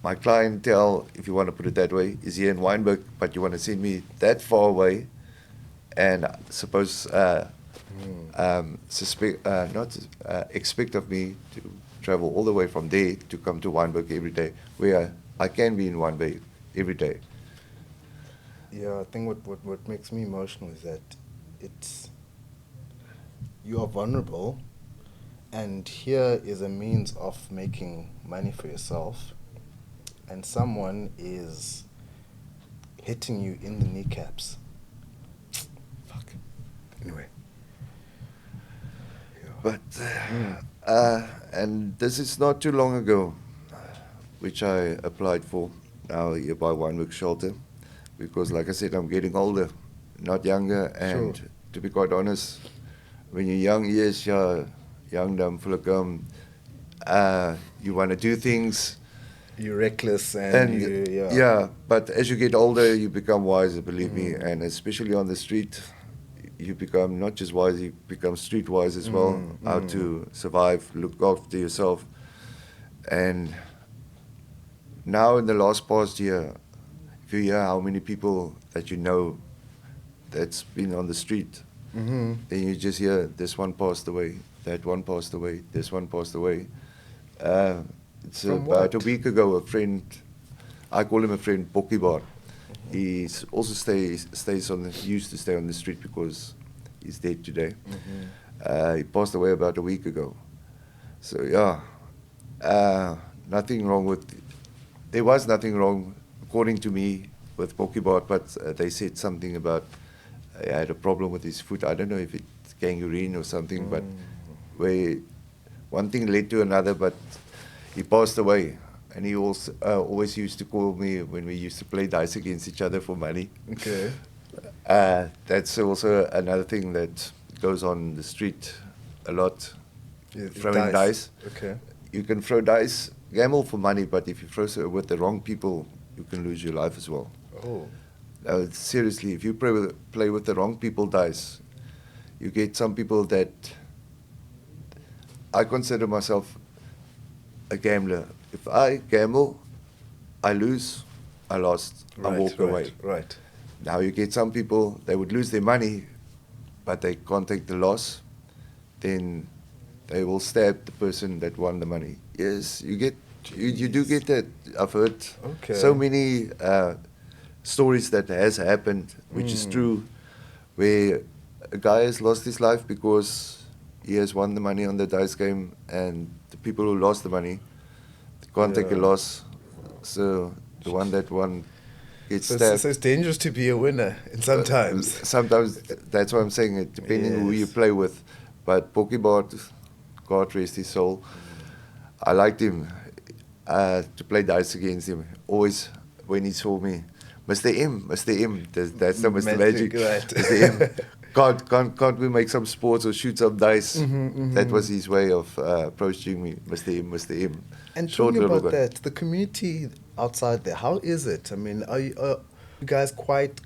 My clientele, if you want to put it that way, is here in Wynberg, but you want to send me that far away and expect of me to travel all the way from there to come to Wynberg every day, where I can be in Wynberg every day. Yeah, I think what makes me emotional is that you are vulnerable, and here is a means of making money for yourself, and someone is hitting you in the kneecaps. Fuck. Anyway. But, and this is not too long ago, which I applied for now here by Wynberg Shelter, because like I said, I'm getting older, not younger, and Sure. to be quite honest, when you're young, yes, you're young, dumb, full of gum, you want to do things. You're reckless and yeah, but as you get older, you become wiser, believe me, and especially on the street, you become not just wise, you become streetwise as well, how to survive, look after yourself. And now in the past year, if you hear how many people that you know that's been on the street, then you just hear this one passed away, that one passed away, this one passed away. It's From about what? a week ago, a friend, I call him a friend, Pokibar. He also stays on used to stay on the street because he's dead today. He passed away about a week ago. So yeah, nothing wrong with. There was nothing wrong, according to me, with Pokibar, but they said something about he had a problem with his foot. I don't know if it's gangrene or something, but where one thing led to another, but he passed away. And he also always used to call me when we used to play dice against each other for money. Okay. That's also another thing that goes on the street a lot, Yeah, throwing dice. Okay. You can throw dice, gamble for money, but if you throw with the wrong people, you can lose your life as well. Oh. Seriously, if you play with the wrong people dice, you get some people that I consider myself a gambler. If I gamble, I lose, I lost, I walk away. Right. Now you get some people, they would lose their money, but they can't take the loss, then they will stab the person that won the money. Yes, you do get that. I've heard so many stories that has happened, which is true, where a guy has lost his life because he has won the money on the dice game, and the people who lost the money can't take a loss, so the one that won gets stabbed. So it's dangerous to be a winner, and sometimes. Sometimes, that's why I'm saying it, depending who you play with. But Pokeball, God rest his soul, I liked him to play dice against him. Always, when he saw me, Mr. M, that's the Mr. Magic, right. Mr. M. Can't we make some sports or shoot some dice? That was his way of approaching me, Mr. M. And Short talking little about guy. that, the community outside there, how is it? I mean, are you guys quite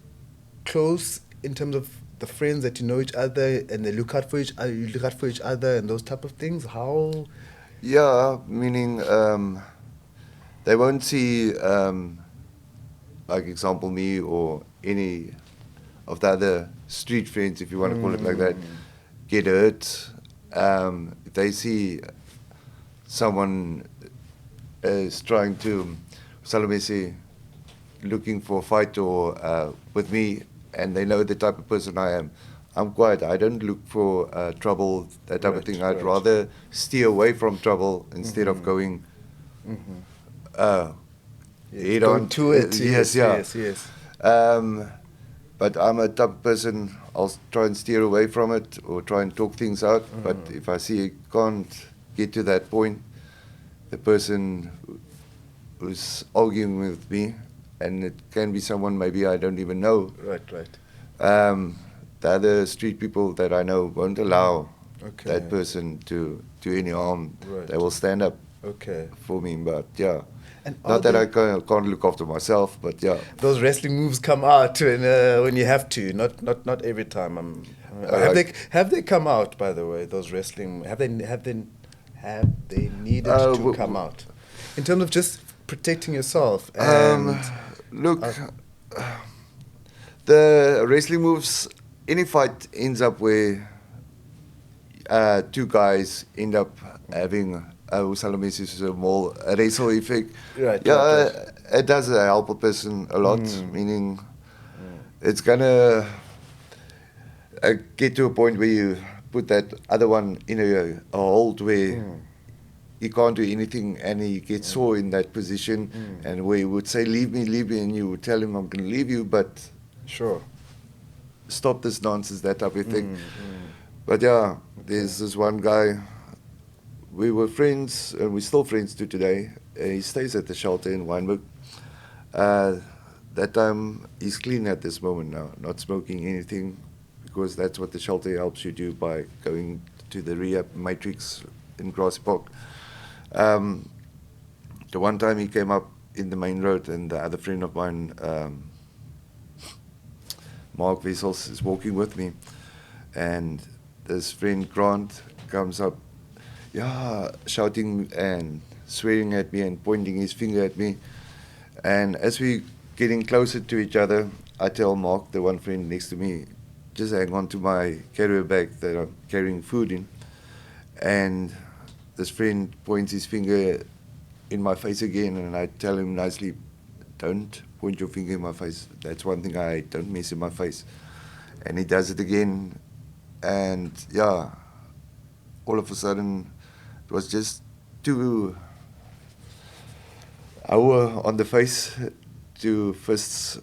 close in terms of the friends that you know each other and they look out for each other, you look out for each other and those type of things? How? Yeah, meaning they won't see, like example, me or any of the other street friends, if you want to call it like that, get hurt. If they see someone is trying to, Salamese, looking for a fight or with me, and they know the type of person I am, I'm quiet. I don't look for trouble, that type of thing. I'd rather steer away from trouble instead of going head on to it. Yes. But I'm a type of person, I'll try and steer away from it or try and talk things out. But if I see I can't get to that point, the person who's arguing with me, and it can be someone maybe I don't even know. Right. The other street people that I know won't allow that person to do any harm. Right. They will stand up for me, but yeah. And not that I can't look after myself, but yeah. Those wrestling moves come out when you have to. Not every time. Have they come out? By the way, those wrestling have they needed to come out in terms of just protecting yourself? And look, the wrestling moves. Any fight ends up where two guys end up having Salamese is a more wrestle effect. Right. It does help a person a lot, meaning it's gonna get to a point where you put that other one in a hold where he can't do anything and he gets sore in that position, and where he would say, leave me, and you would tell him, I'm going to leave you, but stop this nonsense, that type of thing. But yeah, there's this one guy, we were friends, and we're still friends to today. He stays at the shelter in Wynberg. That time, he's clean at this moment now, not smoking anything, because that's what the shelter helps you do by going to the rehab matrix in Grassy Park. The one time he came up in the main road, and the other friend of mine, Mark Wessels, is walking with me. and this friend Grant comes up, yeah, shouting and swearing at me and pointing his finger at me. And as we getting closer to each other, I tell Mark, the one friend next to me, just hang on to my carrier bag that I'm carrying food in. And this friend points his finger in my face again, and I tell him nicely, don't point your finger in my face. That's one thing I don't mess in my face. And he does it again, and yeah, all of a sudden, it was just too hour on the face, two fists.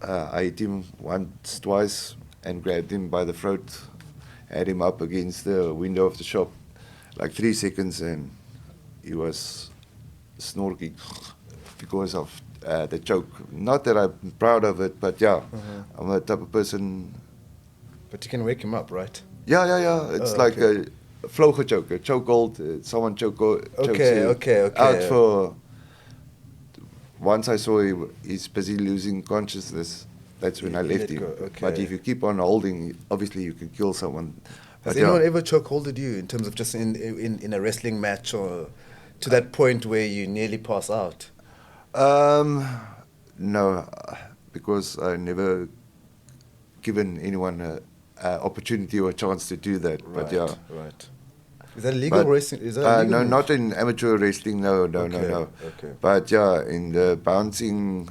I hit him once, twice, and grabbed him by the throat, had him up against the window of the shop, like 3 seconds, and he was snorking because of the choke. Not that I'm proud of it, but yeah, I'm the type of person. But you can wake him up, right? Yeah. It's like a vlogen choke, a chokehold. Someone chokes you out for. Once I saw he's busy losing consciousness, that's when I left him. Okay. But if you keep on holding, obviously you can kill someone. Has anyone ever chokeholded you in terms of just in a wrestling match, or to that point where you nearly pass out? No, because I never given anyone an opportunity or a chance to do that. Right, but yeah. Right. Is that legal wrestling? Is that a legal no, move? not in amateur wrestling. No. Okay. But yeah, in the bouncing.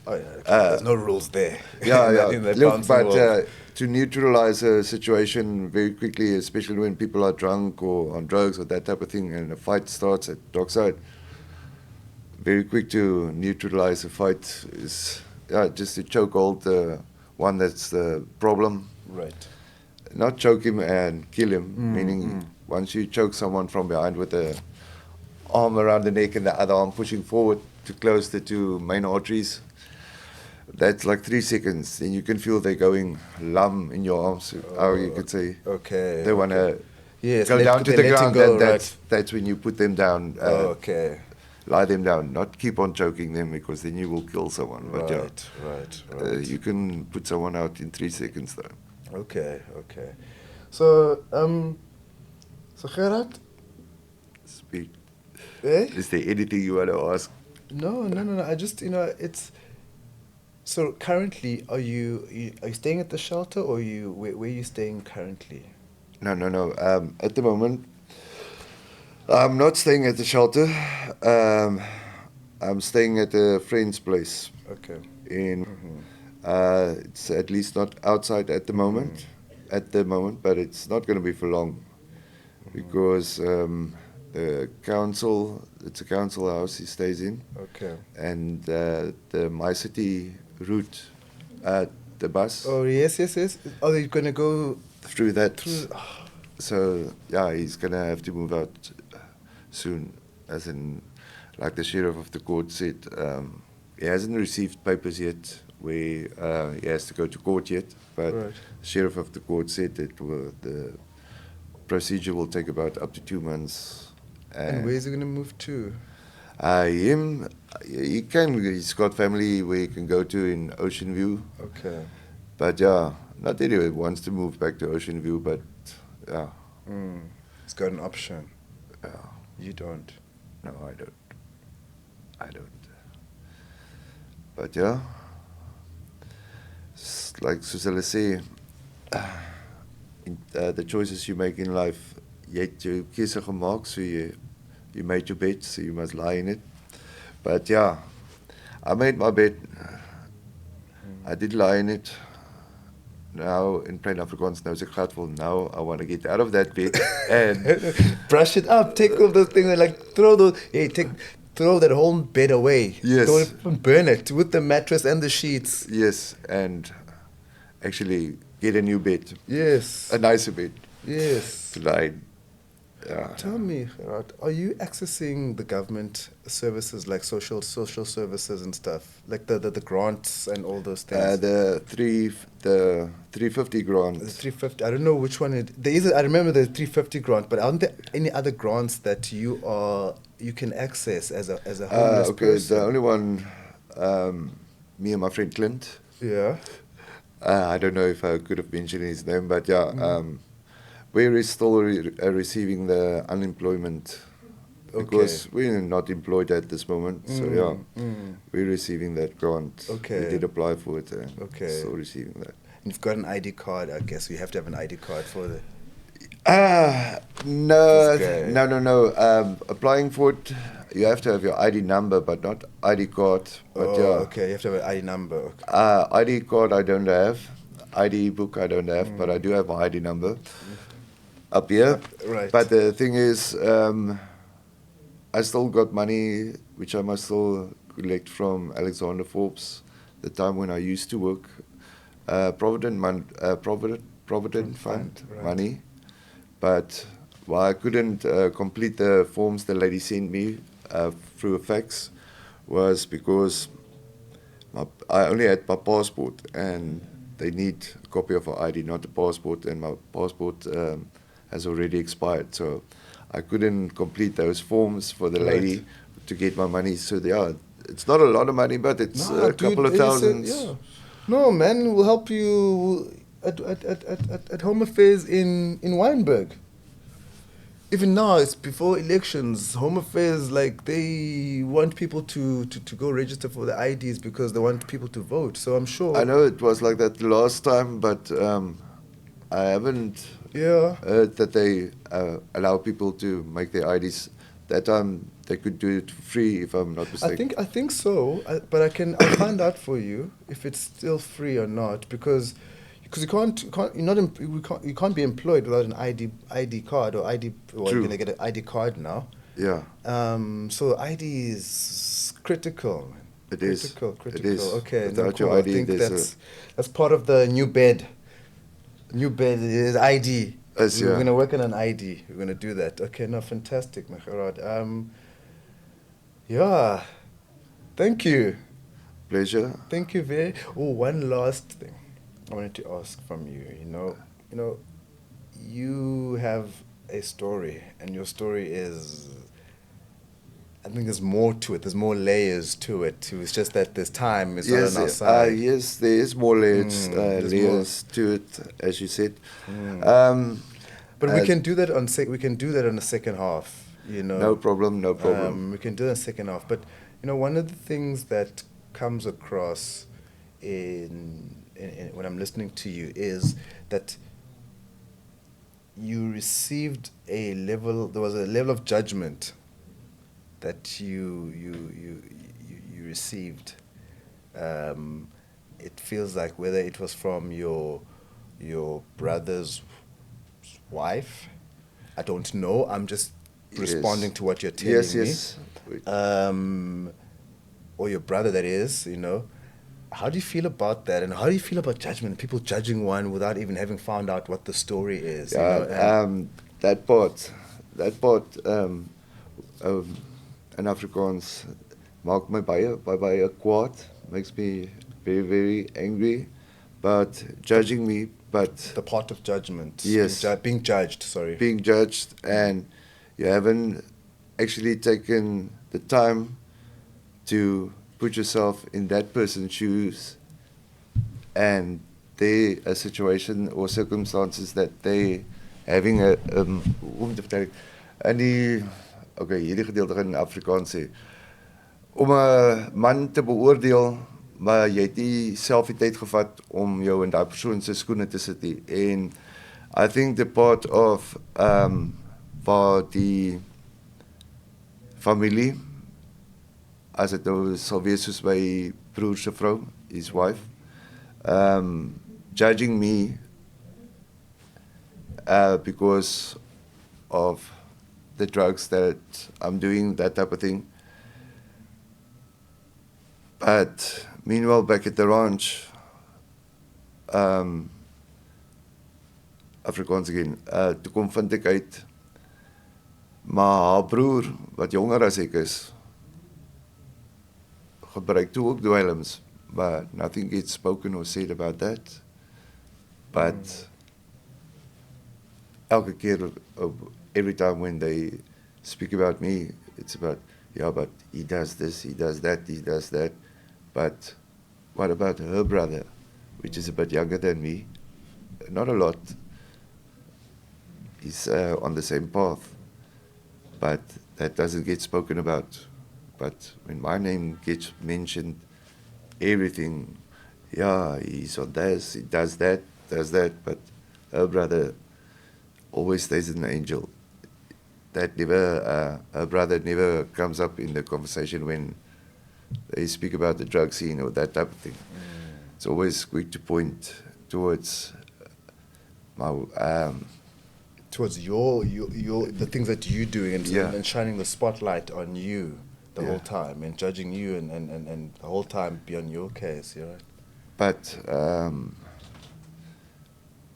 Oh, yeah, okay. There's no rules there. Yeah. in that Look, bouncing but world. to neutralize a situation very quickly, especially when people are drunk or on drugs or that type of thing, and a fight starts at dockside, very quick to neutralize a fight is just to choke hold the one that's the problem. Right. Not choke him and kill him, meaning once you choke someone from behind with the arm around the neck and the other arm pushing forward to close the two main arteries, that's like 3 seconds. Then you can feel they're going lumb in your arms, how you could say. Okay. They want to Yes, go down to the ground, go, that's when you put them down. Okay. Lie them down, not keep on choking them, because then you will kill someone. But Right. you can put someone out in 3 seconds though. Okay. So Gerhard? Speak. Eh? Is there anything you want to ask? No. I just, it's. So currently, are you staying at the shelter, or where are you staying currently? No. At the moment, I'm not staying at the shelter. I'm staying at a friend's place. Okay. It's at least not outside at the moment. But it's not going to be for long, because the council, it's a council house he stays in. Okay. And the My-City route, the bus. Oh, yes. Are they going to go through that? through? So yeah, he's going to have to move out soon, as in, like the sheriff of the court said, he hasn't received papers yet where he has to go to court yet, but the sheriff of the court said that the procedure will take about up to 2 months. And where's he going to move to? He's got family where he can go to in Ocean View. Okay. But yeah, not that he wants to move back to Ocean View, but yeah. He's got an option. Yeah. You don't? No, I don't. But yeah, it's like soos hulle sê, the choices you make in life, jy het jou keuse gemaak, so you made your bed, so you must lie in it. But yeah, I made my bed. I did lie in it. Now, in plain Afrikaans, nou is ek glad vol. Now I want to get out of that bed and brush it up, take off those things, and like throw that whole bed away. Yes. Don't burn it with the mattress and the sheets. Yes, and actually get a new bed. Yes. A nicer bed. Yes. To lie in. Yeah. Tell me, Gerhard, are you accessing the government services like social services and stuff, like the grants and all those things? The 350 grant. The 350. I don't know which one there is. I remember the 350 grant, but aren't there any other grants that you can access as a homeless person? The only one, me and my friend Clint. Yeah. I don't know if I could have mentioned his name, but yeah, where is still receiving the unemployment because we're not employed at this moment. So yeah, we're receiving that grant. Okay. We did apply for it and Okay. still receiving that. And you've got an ID card, I guess. You have to have an ID card for the... No, This guy. no. Applying for it, you have to have your ID number, but not ID card. But yeah, okay. You have to have an ID number. Okay. ID card I don't have. ID book I don't have, but I do have an ID number up here. Right. But the thing is, I still got money which I must still collect from Alexander Forbes, the time when I used to work. Provident Fund right. money. But why I couldn't complete the forms the lady sent me through a fax was because I only had my passport and they need a copy of my ID, not the passport, and my passport has already expired. So I couldn't complete those forms for the lady to get my money. So yeah, it's not a lot of money, but it's a couple of thousands. Yeah. No, man, we'll help you at Home Affairs in Wynberg. Even now, it's before elections. Home Affairs, like, they want people to go register for the IDs because they want people to vote. So I'm sure. I know it was like that the last time, but I haven't heard that they allow people to make their IDs. That time they could do it for free, if I'm not mistaken. I think so, but I'll find out for you if it's still free or not, because you can't be employed without an ID card or ID. Well, you're gonna get an ID card now. Yeah. So ID is critical. Man. It critical. It is. Okay. Without cool. your ID, I think that's part of the new bed. New bed is ID. We're gonna work on an ID. We're gonna do that. Okay. No, fantastic, Gerhard. Yeah. Thank you. Pleasure. Thank you very. Oh, one last thing I wanted to ask from you. You know, you have a story, and your story is. I think there's more to it. There's more layers to it. It's just that this time is not on our side. Yes, there is more layers, to it, as you said. But we can do that on the second half. No problem. We can do it in the second half. But one of the things that comes across in when I'm listening to you is that you received there was a level of judgment that you received. It feels like whether it was from your brother's wife, I don't know. I'm just responding to what you're telling me. Yes. Or your brother, that is. How do you feel about that, and how do you feel about judgment? People judging one without even having found out what the story is. That part. In Afrikaans maak my baie kwaad, makes me very, very angry, but judging me, but... The part of judgment. Yes. Being judged, sorry. Being judged, and you haven't actually taken the time to put yourself in that person's shoes and a situation or circumstances that they having hierdie gedeelte in Afrikaans sê om 'n man te beoordeel, maar jy het nie self die tyd gevat om jou in daai persoon se skoene te sit nie. En I think the part of waar die familie, as dit nou sal wees soos my broer se vrou, his wife, judging me because of the drugs that I'm doing, that type of thing. But meanwhile, back at the ranch, Afrikaans again, toe kom vind ek uit, maar haar broer, wat jonger as ek is, gebruik toe ook dwelms, but nothing gets spoken or said about that. But elke keer, every time when they speak about me, it's about, but he does this, he does that, he does that. But what about her brother? which is a bit younger than me, not a lot, is on the same path, but that doesn't get spoken about. But when my name gets mentioned, everything, yeah, he's on this, he does that, but her brother always stays an angel. That never, her brother never comes up in the conversation when they speak about the drug scene or that type of thing. It's always quick to point towards my, Towards your the things that you're doing and shining the spotlight on you the whole time and judging you and the whole time be on your case, you're right. But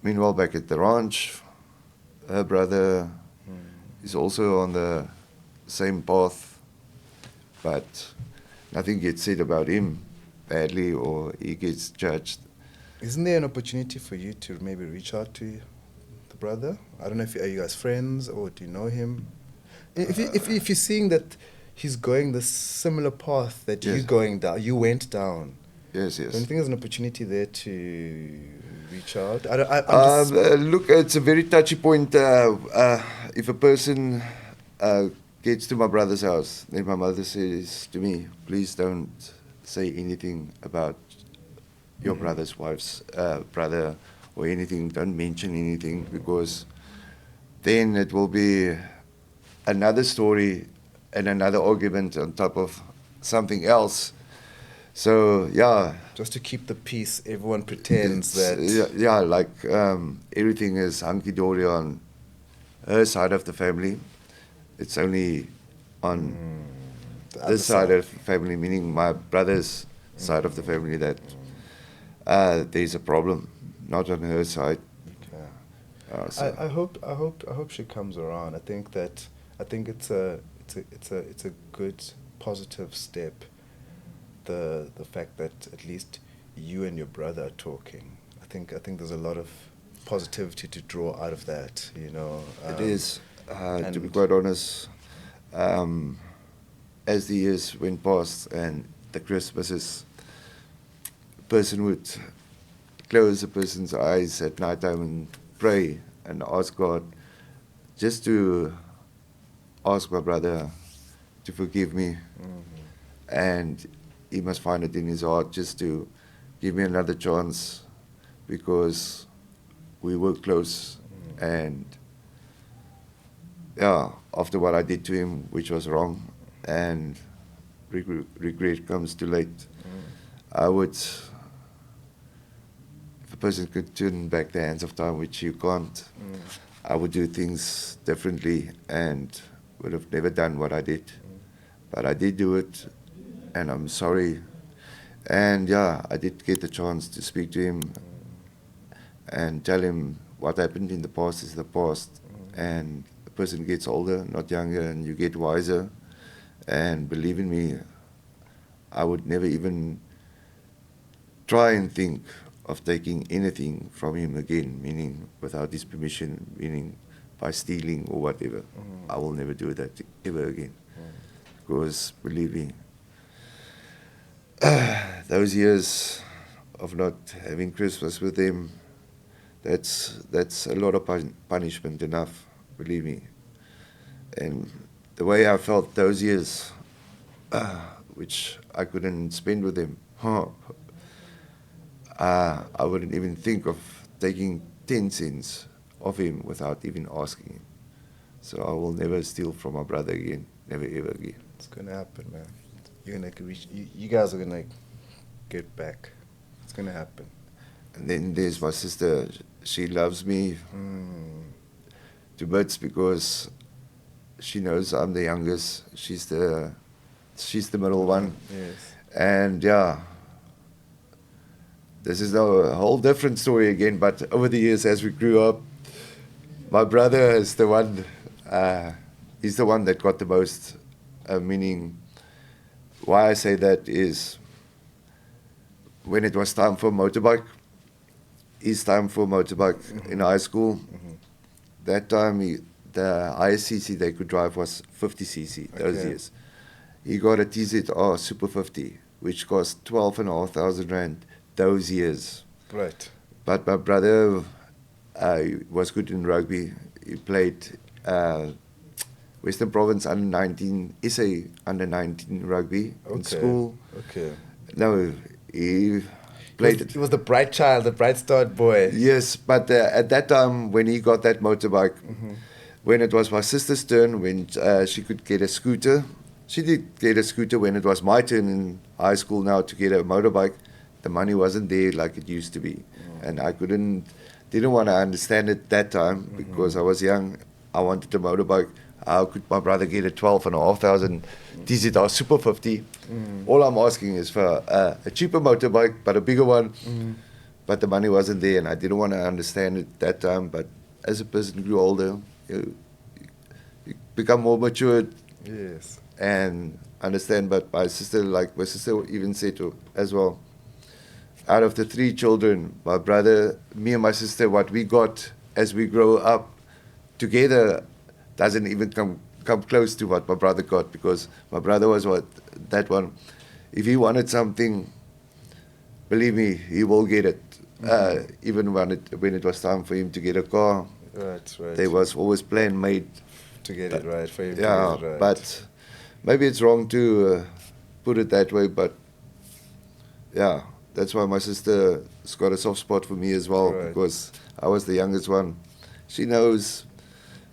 meanwhile, back at the ranch, her brother is also on the same path, but nothing gets said about him badly or he gets judged. Isn't there an opportunity for you to maybe reach out to the brother? I don't know if are you guys friends or do you know him? If you're seeing that he's going the similar path that Yes. you went down. Yes. Do you think there's an opportunity there to reach out? Look, it's a very touchy point. If a person gets to my brother's house, then my mother says to me, please don't say anything about your brother's wife's brother or anything. Don't mention anything, because then it will be another story and another argument on top of something else. So, yeah. Just to keep the peace, everyone pretends that... like everything is hunky-dory on her side of the family. It's only on this side of the family, meaning my brother's side of the family, that there's a problem, not on her side. Okay. So I hope she comes around. I think it's a good positive step. The fact that at least you and your brother are talking. I think there's a lot of positivity to draw out of that. You know. It is. To be quite honest, as the years went past and the Christmases, a person would close a person's eyes at night time and pray and ask God, just to ask my brother to forgive me, and he must find it in his heart just to give me another chance, because we were close, and after what I did to him, which was wrong, and regret comes too late. I would, if a person could turn back the hands of time, which you can't, I would do things differently and would have never done what I did. But I did do it, and I'm sorry. And I did get the chance to speak to him and tell him what happened in the past is the past. And the person gets older, not younger, and you get wiser. And believe in me, I would never even try and think of taking anything from him again, meaning without his permission, meaning by stealing or whatever. I will never do that ever again. Because, believe me, those years of not having Christmas with him, that's a lot of punishment enough, believe me. And the way I felt those years, which I couldn't spend with him, I wouldn't even think of taking 10 cents of him without even asking him. So I will never steal from my brother again, never ever again. It's gonna happen, man. You're gonna reach. You guys are gonna get back. It's gonna happen. And then there's my sister. She loves me to bits because she knows I'm the youngest. She's the middle one. Yes. And this is a whole different story again. But over the years, as we grew up, my brother is the one. He's the one that got the most. Meaning, why I say that is, when it was time for motorbike, his time for motorbike in high school, that time the highest cc they could drive was 50 cc those years. He got a TZR Super 50, which cost 12,500 rand those years. Right. But my brother was good in rugby. He played Western Province under 19, SA under 19 rugby in school. Okay. No, he played. He was the bright child, the bright star boy. Yes, but at that time when he got that motorbike, when it was my sister's turn, when she could get a scooter, she did get a scooter when it was my turn in high school now to get a motorbike. The money wasn't there like it used to be, and I didn't want to understand it that time because I was young. I wanted a motorbike. How could my brother get a 12,500 DZR Super 50? All I'm asking is for a cheaper motorbike, but a bigger one. But the money wasn't there, and I didn't want to understand it that time. But as a person grew older, you become more matured. Yes. And understand. But my sister even said to as well, out of the 3 children, my brother, me and my sister, what we got as we grow up together doesn't even come close to what my brother got, because my brother was that one. If he wanted something, believe me, he will get it. Even when it was time for him to get a car, Right. there was always plan made To get it right for him. yeah, to get it right. but maybe it's wrong to put it that way, but yeah, that's why my sister's got a soft spot for me as well, Right. because I was the youngest one. She knows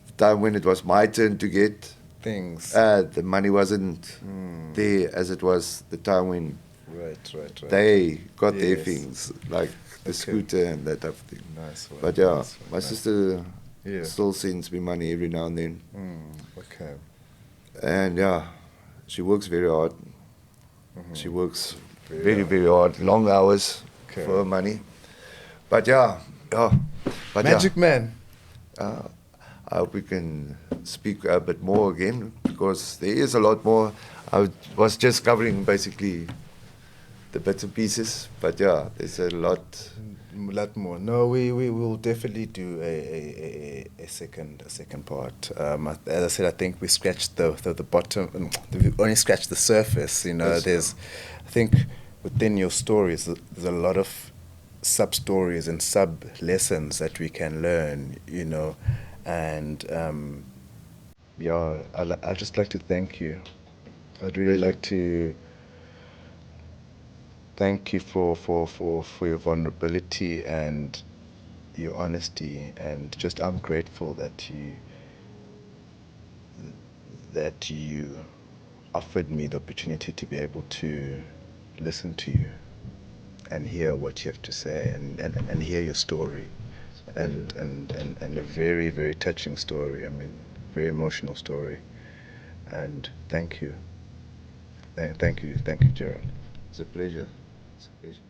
the time when it was my turn to get, things. the money wasn't there as it was the time when Right. they got their Yes. things, like the Okay. scooter and that type of thing. Nice one. But yeah, nice one, my nice. sister Yeah. still sends me money every now and then. Okay. And yeah, she works very hard. She works very, hard. very hard, long hours Okay. for her money. But yeah. But Magic Man. I hope we can speak a bit more again, because there is a lot more. I was just covering basically the bits and pieces, but yeah, there's a lot. A lot more. No, we will definitely do a second part. As I said, I think we scratched the bottom. We only scratched the surface. You know, Yes. there's, I think, within your stories, there's a lot of sub stories and sub lessons that we can learn. You know, and yeah, I'd just like to thank you. I'd really like to thank you for your vulnerability and your honesty, and just I'm grateful that you offered me the opportunity to be able to listen to you and hear what you have to say, and hear your story, and a very, very touching story. I mean, very emotional story. And thank you, Gerald. It's a pleasure. It's a pleasure.